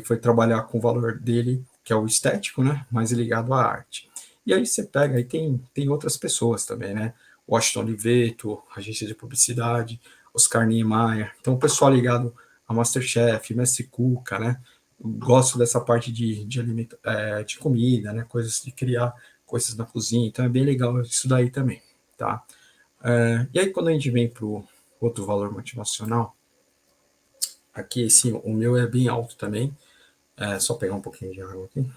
foi trabalhar com o valor dele, que é o estético, né? Mais ligado à arte. E aí você pega, aí tem outras pessoas também, né? Washington Oliveto, agência de publicidade, Oscar Niemeyer. Então, o pessoal ligado a MasterChef, Mestre Cuca, né? Gosto dessa parte de comida, né? Coisas de criar coisas na cozinha. Então, é bem legal isso daí também, tá? E aí, quando a gente vem para o outro valor motivacional, aqui, esse, o meu é bem alto também. Só pegar um pouquinho de água aqui.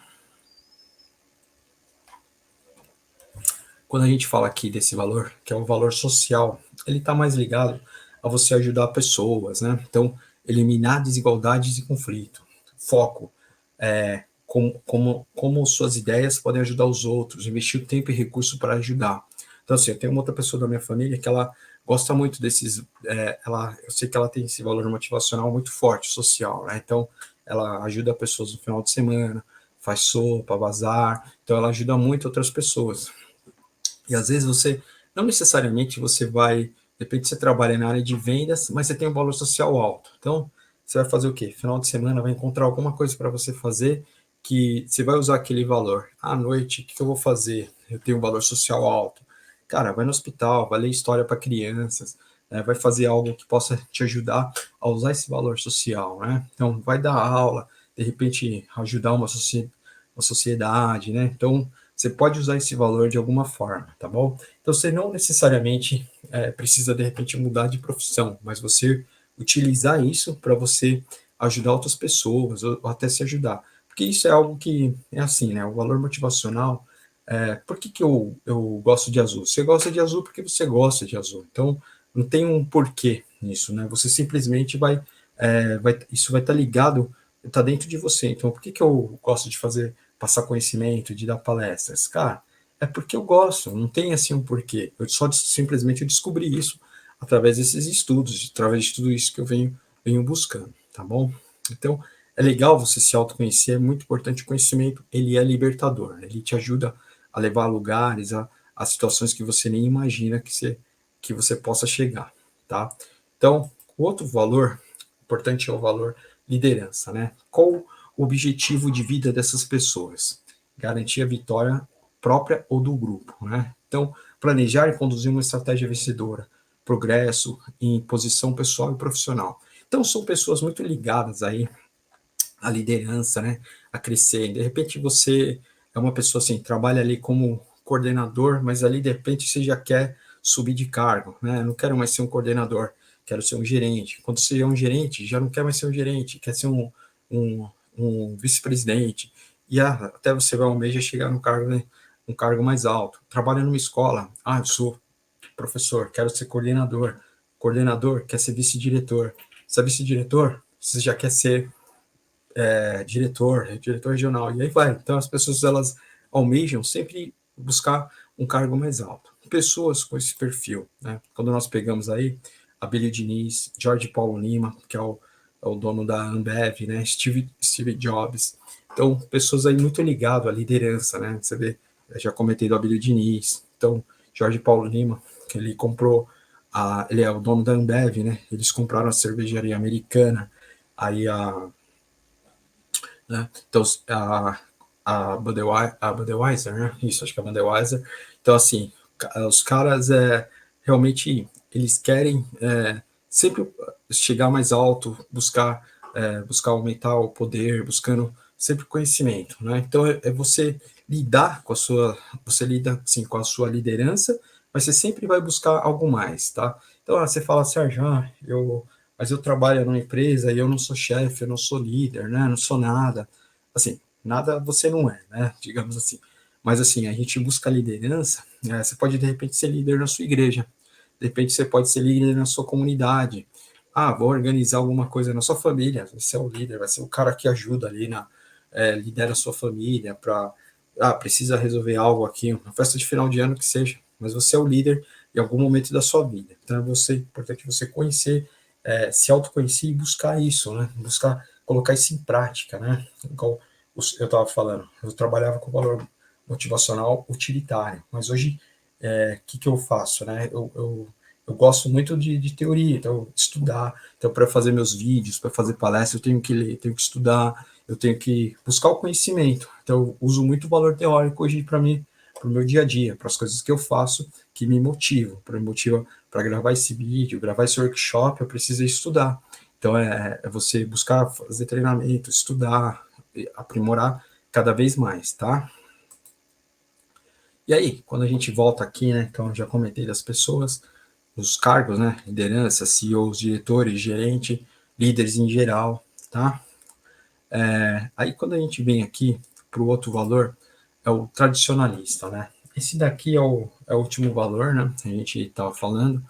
Quando a gente fala aqui desse valor, que é o valor social, ele está mais ligado a você ajudar pessoas, né? Então, eliminar desigualdades e conflito. Foco. Como suas ideias podem ajudar os outros, investir o tempo e recurso para ajudar. Então, assim, eu tenho uma outra pessoa da minha família que ela gosta muito desses. Eu sei que ela tem esse valor motivacional muito forte, social, né? Então, ela ajuda pessoas no final de semana, faz sopa, bazar, então ela ajuda muito outras pessoas. E às vezes não necessariamente você vai, de repente você trabalha na área de vendas, mas você tem um valor social alto. Então, você vai fazer o quê? Final de semana vai encontrar alguma coisa para você fazer que você vai usar aquele valor. À noite, o que eu vou fazer? Eu tenho um valor social alto. Cara, vai no hospital, vai ler história para crianças, né? Vai fazer algo que possa te ajudar a usar esse valor social, né? Então, vai dar aula, de repente ajudar uma sociedade, né? Então, você pode usar esse valor de alguma forma, tá bom? Então, você não necessariamente precisa, de repente, mudar de profissão, mas você utilizar isso para você ajudar outras pessoas, ou até se ajudar. Porque isso é algo que é assim, né? O valor motivacional. Por que eu gosto de azul? Você gosta de azul porque você gosta de azul. Então, não tem um porquê nisso, né? Você simplesmente isso vai estar ligado, está dentro de você. Então, por que eu gosto de passar conhecimento, de dar palestras? Cara, é porque eu gosto, não tem assim um porquê. Eu simplesmente descobri isso através desses estudos, através de tudo isso que eu venho buscando, tá bom? Então, é legal você se autoconhecer, é muito importante o conhecimento, ele é libertador, ele te ajuda a levar a lugares, a situações que você nem imagina que você possa chegar, tá? Então, o outro valor importante é o valor liderança, né? Qual o objetivo de vida dessas pessoas? Garantir a vitória própria ou do grupo, né? Então, planejar e conduzir uma estratégia vencedora, progresso em posição pessoal e profissional. Então, são pessoas muito ligadas aí à liderança, né? A crescer. De repente, você é uma pessoa assim, trabalha ali como coordenador, mas ali, de repente, você já quer subir de cargo, né? Não quero mais ser um coordenador, quero ser um gerente. Quando você é um gerente, já não quer mais ser um gerente, quer ser um, um vice-presidente. E até você vai almeja chegar no cargo, né, um cargo mais alto. Trabalha numa escola. Eu sou professor, quero ser coordenador. Coordenador, quer ser vice-diretor. Se é vice-diretor, você já quer ser diretor regional, e aí vai. Então, as pessoas, elas almejam sempre buscar um cargo mais alto. Pessoas com esse perfil, né? Quando nós pegamos aí Abílio Diniz, Jorge Paulo Lima, que é o dono da Ambev, né? Steve Jobs. Então, pessoas aí muito ligadas à liderança, né? Você vê, eu já comentei do Abílio Diniz. Então, Jorge Paulo Lima, que ele comprou, ele é o dono da Ambev, né? Eles compraram a cervejaria americana, aí né? Então, a Budweiser, né? Isso, acho que é a Budweiser. Então, assim, os caras realmente eles querem sempre chegar mais alto, buscar aumentar o poder, buscando sempre conhecimento, né? Então é você lidar com a sua, você lida assim com a sua liderança, mas você sempre vai buscar algo mais, tá? Então você fala, Sérgio, mas eu trabalho numa empresa e eu não sou chefe, eu não sou líder, né? Não sou nada. Assim, nada você não é, né? Digamos assim. Mas assim, a gente busca liderança, você pode de repente ser líder na sua igreja, de repente você pode ser líder na sua comunidade. Ah, vou organizar alguma coisa na sua família, você é o líder, vai ser o cara que ajuda ali lidera a sua família para precisa resolver algo aqui, uma festa de final de ano que seja, mas você é o líder em algum momento da sua vida. Então é importante você conhecer, se autoconhecer e buscar isso, né? Buscar colocar isso em prática, né? Igual eu estava falando, eu trabalhava com valor motivacional utilitário, mas hoje que eu faço, né? Eu gosto muito de teoria, então estudar, então para fazer meus vídeos, para fazer palestra, eu tenho que ler, tenho que estudar, eu tenho que buscar o conhecimento. Então eu uso muito o valor teórico hoje para mim, para o meu dia a dia, para as coisas que eu faço que me motivam, para me motiva para gravar esse vídeo, gravar esse workshop, eu preciso estudar. Então é você buscar fazer treinamento, estudar, aprimorar cada vez mais, tá? E aí, quando a gente volta aqui, né, então já comentei das pessoas, os cargos, né, liderança, CEOs, diretores, gerente, líderes em geral, tá? Aí quando a gente vem aqui para o outro valor, é o tradicionalista, né? Esse daqui é o último valor, né, a gente estava falando.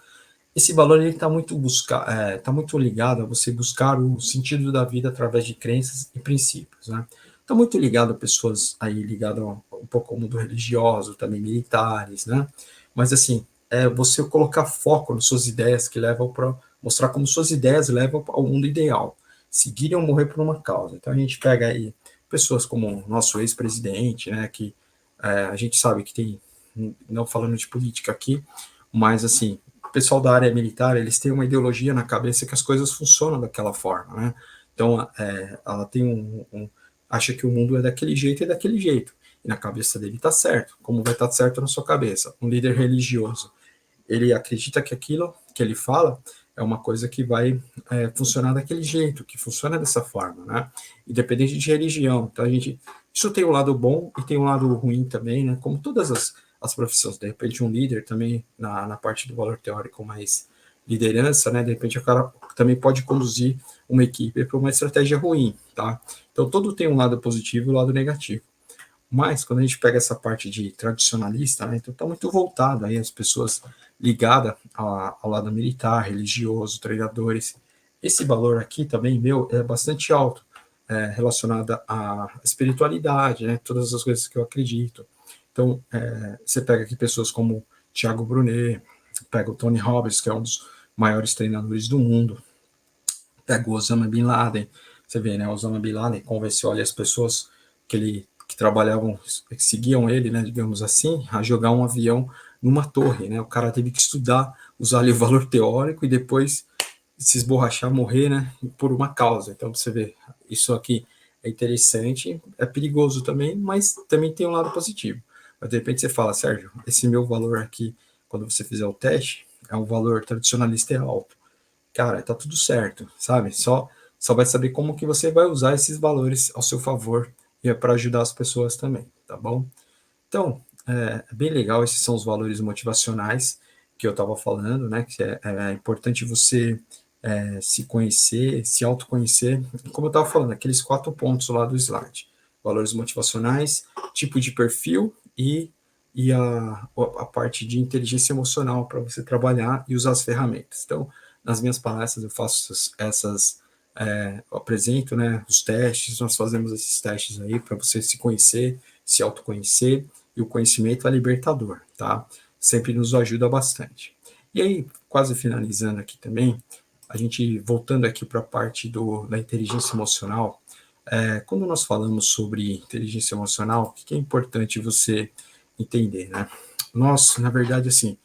Esse valor ele tá muito ligado a você buscar o sentido da vida através de crenças e princípios, né? Está muito ligado a pessoas aí ligado um pouco ao mundo religioso, também militares, né? Mas assim, é você colocar foco nas suas ideias que levam para mostrar como suas ideias levam ao mundo ideal, seguir ou morrer por uma causa. Então a gente pega aí pessoas como o nosso ex-presidente, né? Que a gente sabe que tem, não falando de política aqui, mas assim o pessoal da área militar, eles têm uma ideologia na cabeça que as coisas funcionam daquela forma, né? Então, ela tem acha que o mundo é daquele jeito e daquele jeito. E na cabeça dele está certo, como vai estar certo na sua cabeça. Um líder religioso, ele acredita que aquilo que ele fala é uma coisa que vai funcionar daquele jeito, que funciona dessa forma, né? Independente de religião. Então, isso tem um lado bom e tem um lado ruim também, né? Como todas as profissões. De repente, um líder também, na parte do valor teórico mais liderança, né? De repente, o cara também pode conduzir uma equipe para uma estratégia ruim, tá? Então, todo tem um lado positivo e um lado negativo. Mas, quando a gente pega essa parte de tradicionalista, né, então está muito voltado aí às pessoas ligadas ao lado militar, religioso, treinadores. Esse valor aqui também, meu, é bastante alto, relacionado à espiritualidade, né, todas as coisas que eu acredito. Então, você pega aqui pessoas como Thiago Brunet, pega o Tony Robbins, que é um dos maiores treinadores do mundo, pega o Osama Bin Laden, você vê, né, o Osama Bin Laden convenceu ali as pessoas que trabalhavam, que seguiam ele, né, digamos assim, a jogar um avião numa torre, né, o cara teve que estudar, usar ali o valor teórico e depois se esborrachar, morrer, né, por uma causa. Então você vê, isso aqui é interessante, é perigoso também, mas também tem um lado positivo. Mas de repente você fala, Sérgio, esse meu valor aqui, quando você fizer o teste, é um valor tradicionalista e alto. Cara, tá tudo certo, sabe? Só vai saber como que você vai usar esses valores ao seu favor e é para ajudar as pessoas também, tá bom? Então, é bem legal, esses são os valores motivacionais que eu estava falando, né? Que é importante você se conhecer, se autoconhecer, como eu estava falando, aqueles 4 pontos lá do slide. Valores motivacionais, tipo de perfil e a parte de inteligência emocional para você trabalhar e usar as ferramentas. Então, nas minhas palestras eu faço eu apresento, né, os testes, nós fazemos esses testes aí para você se conhecer, se autoconhecer, e o conhecimento é libertador, tá? Sempre nos ajuda bastante. E aí, quase finalizando aqui também, a gente voltando aqui para a parte da inteligência emocional, quando nós falamos sobre inteligência emocional, o que é importante você entender, né? Nós, na verdade, assim,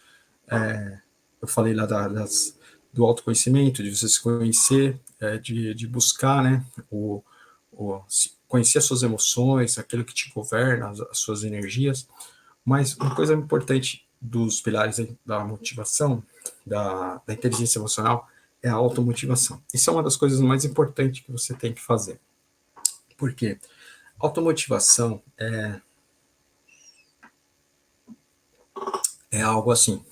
eu falei lá do autoconhecimento, de você se conhecer, de buscar, né, conhecer as suas emoções, aquilo que te governa, as suas energias. Mas uma coisa importante dos pilares da motivação, da inteligência emocional, é a automotivação. Isso é uma das coisas mais importantes que você tem que fazer. Por quê? Automotivação é algo assim,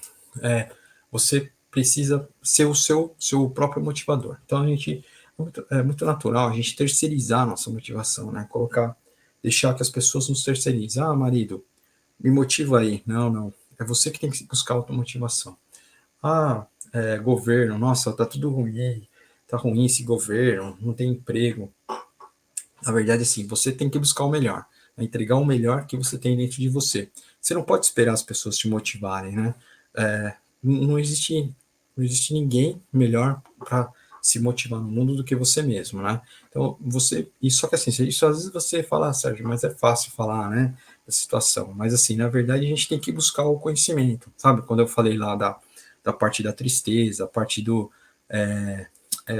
você precisa ser o seu próprio motivador. Então, é muito natural a gente terceirizar a nossa motivação, né? Deixar que as pessoas nos terceirizem. Ah, marido, me motiva aí. Não, não. É você que tem que buscar automotivação. Ah, governo, nossa, tá tudo ruim, tá ruim esse governo, não tem emprego. Na verdade, assim, você tem que buscar o melhor, né? Entregar o melhor que você tem dentro de você. Você não pode esperar as pessoas te motivarem, né? Não existe, não existe ninguém melhor para se motivar no mundo do que você mesmo, né? Então, e só que assim, isso às vezes você fala, Sérgio, mas é fácil falar, né, da situação. Mas assim, na verdade, a gente tem que buscar o conhecimento, sabe? Quando eu falei lá da parte da tristeza, a parte é,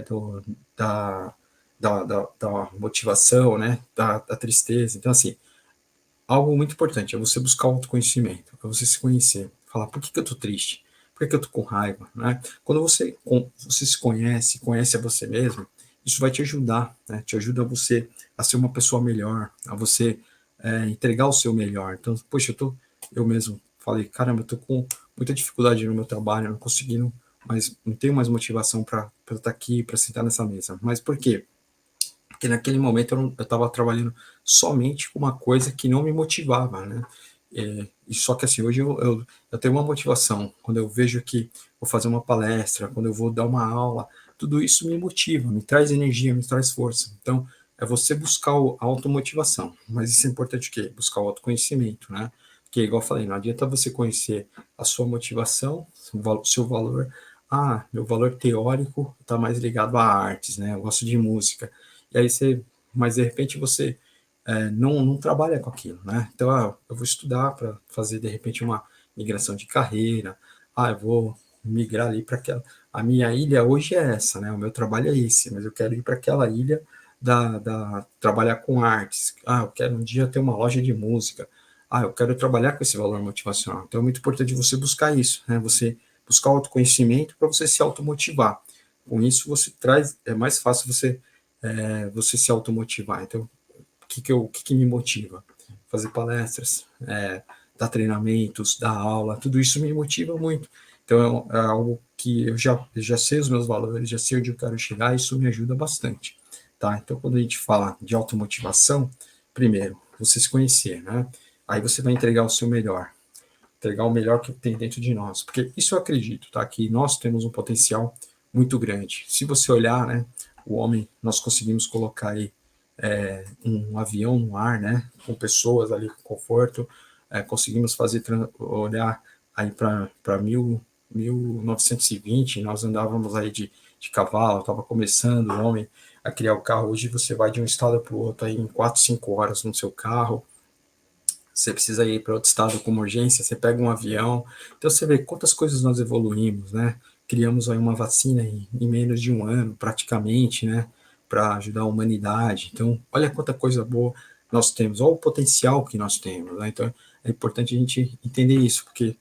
do da, da motivação, né, da tristeza. Então, assim, algo muito importante é você buscar o autoconhecimento, é você se conhecer, falar por que eu tô triste, por que eu tô com raiva, né? Quando você se conhece, conhece a você mesmo, isso vai te ajudar, né? Te ajuda você a ser uma pessoa melhor, a você entregar o seu melhor. Então, poxa, eu mesmo falei, caramba, eu tô com muita dificuldade no meu trabalho, não conseguindo, mas não tenho mais motivação para estar aqui, para sentar nessa mesa. Mas por quê? Porque naquele momento eu estava trabalhando somente com uma coisa que não me motivava, né? E só que assim, hoje eu tenho uma motivação. Quando eu vejo que vou fazer uma palestra, quando eu vou dar uma aula, tudo isso me motiva, me traz energia, me traz força. Então, é você buscar a automotivação. Mas isso é importante o quê? Buscar o autoconhecimento, né? Porque, igual eu falei, não adianta você conhecer a sua motivação, o seu valor. Ah, meu valor teórico está mais ligado a artes, né? Eu gosto de música. E aí mas de repente você não trabalha com aquilo, né? Então, eu vou estudar para fazer de repente uma migração de carreira. Eu vou migrar ali para aquela. A minha ilha hoje é essa, né? O meu trabalho é esse, mas eu quero ir para aquela ilha trabalhar com artes. Eu quero um dia ter uma loja de música. Eu quero trabalhar com esse valor motivacional. Então, é muito importante você buscar isso, né? Você buscar autoconhecimento para você se automotivar. Com isso, é mais fácil você se automotivar. Então, o que me motiva? Fazer palestras, dar treinamentos, dar aula, tudo isso me motiva muito. Então, é algo que eu já sei os meus valores, já sei onde eu quero chegar, e isso me ajuda bastante. Tá? Então, quando a gente fala de automotivação, primeiro, você se conhecer, né? Aí você vai entregar o seu melhor, entregar o melhor que tem dentro de nós, porque isso eu acredito, tá? Que nós temos um potencial muito grande. Se você olhar, né, o homem, nós conseguimos colocar aí um avião no ar, né, com pessoas ali com conforto, conseguimos olhar aí para 1920, nós andávamos aí de cavalo, estava começando o homem a criar o carro. Hoje você vai de um estado para o outro aí em 4, 5 horas no seu carro. Você precisa ir para outro estado com uma urgência, você pega um avião. Então você vê quantas coisas nós evoluímos, né? Criamos aí uma vacina em menos de um ano, praticamente, né? Para ajudar a humanidade. Então, olha quanta coisa boa nós temos, olha o potencial que nós temos, né? Então, é importante a gente entender isso, porque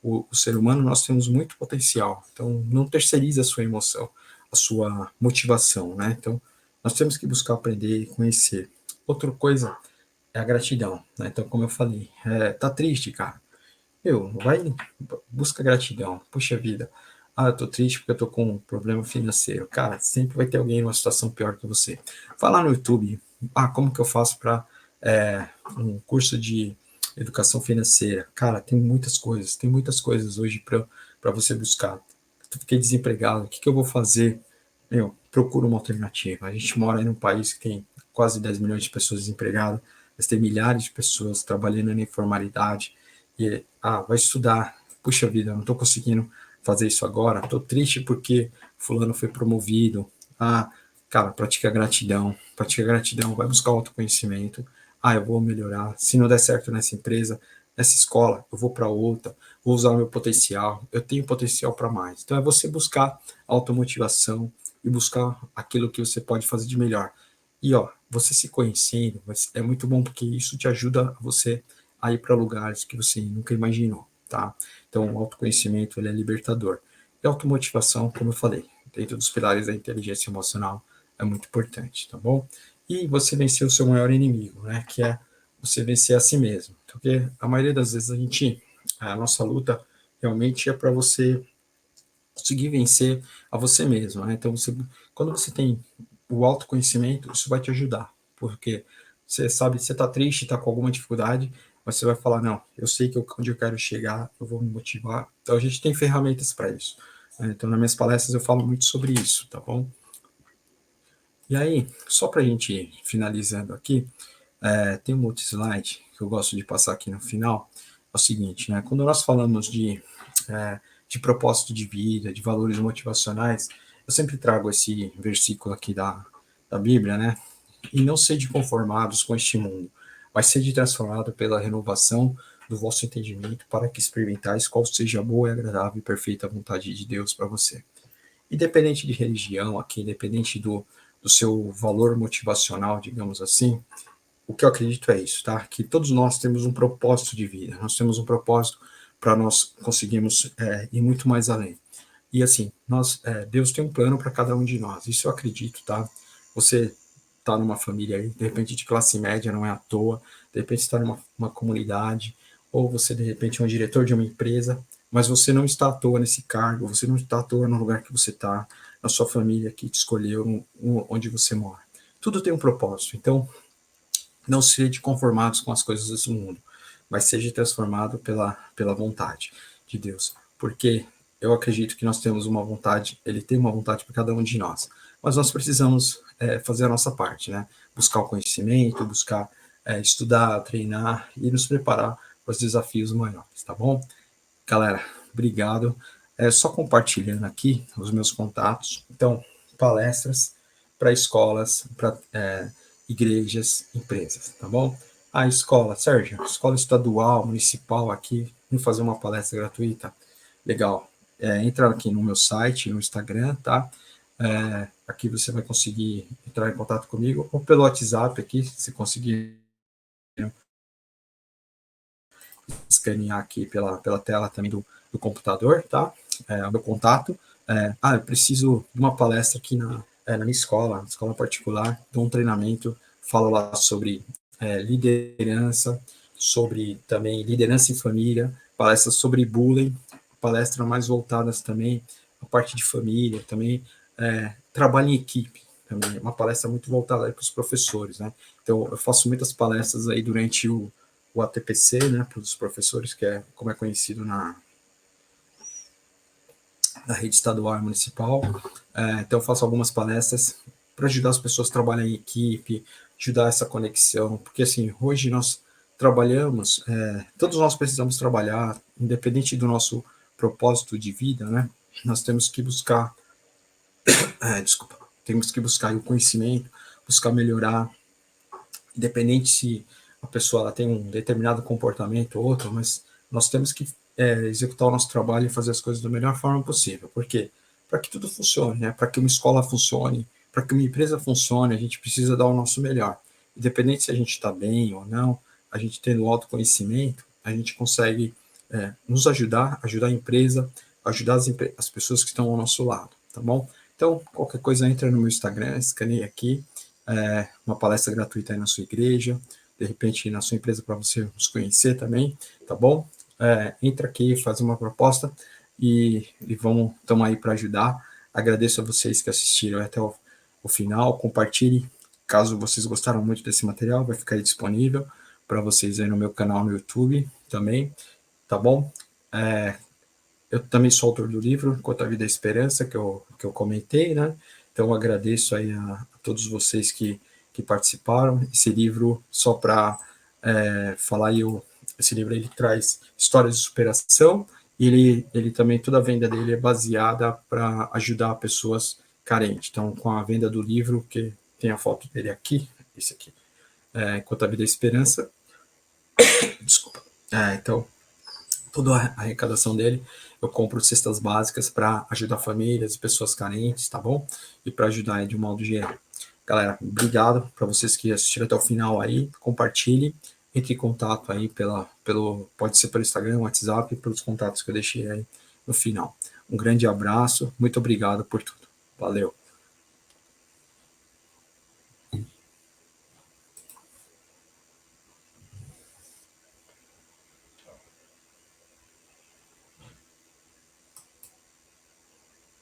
o ser humano, nós temos muito potencial. Então, não terceirize a sua emoção, a sua motivação, né? Então, nós temos que buscar aprender e conhecer. Outra coisa é a gratidão, né? Então, como eu falei, tá triste, cara. Vai, busca gratidão. Puxa vida. Eu tô triste porque eu tô com um problema financeiro. Cara, sempre vai ter alguém numa situação pior que você. Vai lá no YouTube. Como que eu faço para um curso de educação financeira? Cara, tem muitas coisas hoje para você buscar. Eu fiquei desempregado, o que eu vou fazer? Procura uma alternativa. A gente mora em um país que tem quase 10 milhões de pessoas desempregadas, mas tem milhares de pessoas trabalhando na informalidade. E, vai estudar. Puxa vida, eu não estou conseguindo fazer isso agora. Estou triste porque fulano foi promovido. Cara, pratica gratidão, vai buscar autoconhecimento. Eu vou melhorar. Se não der certo nessa empresa, nessa escola, eu vou para outra, vou usar o meu potencial. Eu tenho potencial para mais. Então é você buscar automotivação e buscar aquilo que você pode fazer de melhor. E, ó, você se conhecendo é muito bom, porque isso te ajuda a você a ir para lugares que você nunca imaginou, tá? Então, o autoconhecimento, ele é libertador. E automotivação, como eu falei, dentro dos pilares da inteligência emocional, é muito importante, tá bom? E você vencer o seu maior inimigo, né? Que é você vencer a si mesmo. Porque a maioria das vezes a nossa luta realmente é para você conseguir vencer a você mesmo, né? Então, quando você tem o autoconhecimento, isso vai te ajudar, porque você sabe, você está triste, está com alguma dificuldade, mas você vai falar, não, eu sei que onde eu quero chegar, eu vou me motivar. Então, a gente tem ferramentas para isso, né? Então, nas minhas palestras eu falo muito sobre isso, tá bom? E aí, só para a gente ir finalizando aqui, tem um outro slide que eu gosto de passar aqui no final, é o seguinte, né? Quando nós falamos de propósito de vida, de valores motivacionais, eu sempre trago esse versículo aqui da Bíblia, né? E não sede conformados com este mundo, mas sede transformado pela renovação do vosso entendimento, para que experimentais qual seja a boa, agradável e perfeita vontade de Deus para você. Independente de religião aqui, independente do seu valor motivacional, digamos assim, o que eu acredito é isso, tá? Que todos nós temos um propósito de vida, nós temos um propósito para nós conseguirmos ir muito mais além. E assim, Deus tem um plano para cada um de nós, isso eu acredito, tá? Você está numa família aí, de repente de classe média, não é à toa, de repente está numa comunidade, ou você de repente é um diretor de uma empresa, mas você não está à toa nesse cargo, você não está à toa no lugar que você está, na sua família que te escolheu, onde você mora. Tudo tem um propósito, então não seja conformados com as coisas desse mundo, mas seja transformado pela vontade de Deus. Porque eu acredito que nós temos uma vontade, ele tem uma vontade para cada um de nós, mas nós precisamos fazer a nossa parte, né? Buscar o conhecimento, buscar estudar, treinar e nos preparar para os desafios maiores, tá bom? Galera, obrigado. Só compartilhando aqui os meus contatos. Então, palestras para escolas, para igrejas, empresas, tá bom? A escola, Sérgio, escola estadual, municipal aqui, vamos fazer uma palestra gratuita. Legal. Entra aqui no meu site, no Instagram, tá? Aqui você vai conseguir entrar em contato comigo, ou pelo WhatsApp aqui, se conseguir escanear aqui pela tela também do computador, tá? O meu contato. Eu preciso de uma palestra aqui na minha escola, escola particular, de um treinamento, falo lá sobre liderança, sobre também liderança em família, palestras sobre bullying, palestras mais voltadas também à parte de família, também trabalho em equipe, também uma palestra muito voltada para os professores, né? Então, eu faço muitas palestras aí durante o ATPC, né, para os professores, que é como é conhecido na rede estadual e municipal. Então, eu faço algumas palestras para ajudar as pessoas a trabalhar em equipe, ajudar essa conexão, porque assim, hoje nós trabalhamos, todos nós precisamos trabalhar, independente do nosso propósito de vida, né, nós temos que buscar, temos que buscar o conhecimento, buscar melhorar, independente se a pessoa ela tem um determinado comportamento ou outro, mas nós temos que executar o nosso trabalho e fazer as coisas da melhor forma possível. Por quê? Para que tudo funcione, né? Para que uma escola funcione, para que uma empresa funcione, a gente precisa dar o nosso melhor. Independente se a gente está bem ou não, a gente tendo autoconhecimento, a gente consegue nos ajudar a empresa, ajudar as pessoas que estão ao nosso lado, tá bom? Então, qualquer coisa, entra no meu Instagram, escaneia aqui, uma palestra gratuita aí na sua igreja, de repente na sua empresa para você nos conhecer também, tá bom? Entra aqui, faz uma proposta e estamos aí para ajudar. Agradeço a vocês que assistiram até o final, compartilhe, caso vocês gostaram muito desse material, vai ficar aí disponível para vocês aí no meu canal no YouTube também, tá bom? Eu também sou autor do livro Enquanto a Vida é Esperança, que eu comentei, né? Então, agradeço aí a todos vocês que participaram. Esse livro, só para falar, esse livro ele traz histórias de superação e ele também, toda a venda dele é baseada para ajudar pessoas carentes. Então, com a venda do livro, que tem a foto dele aqui, esse aqui, Enquanto a Vida é Esperança, desculpa. Então, toda a arrecadação dele, eu compro cestas básicas para ajudar famílias e pessoas carentes, tá bom? E para ajudar de um modo geral. Galera, obrigado para vocês que assistiram até o final aí, compartilhe, entre em contato aí pode ser pelo Instagram, WhatsApp, pelos contatos que eu deixei aí no final. Um grande abraço, muito obrigado por tudo. Valeu.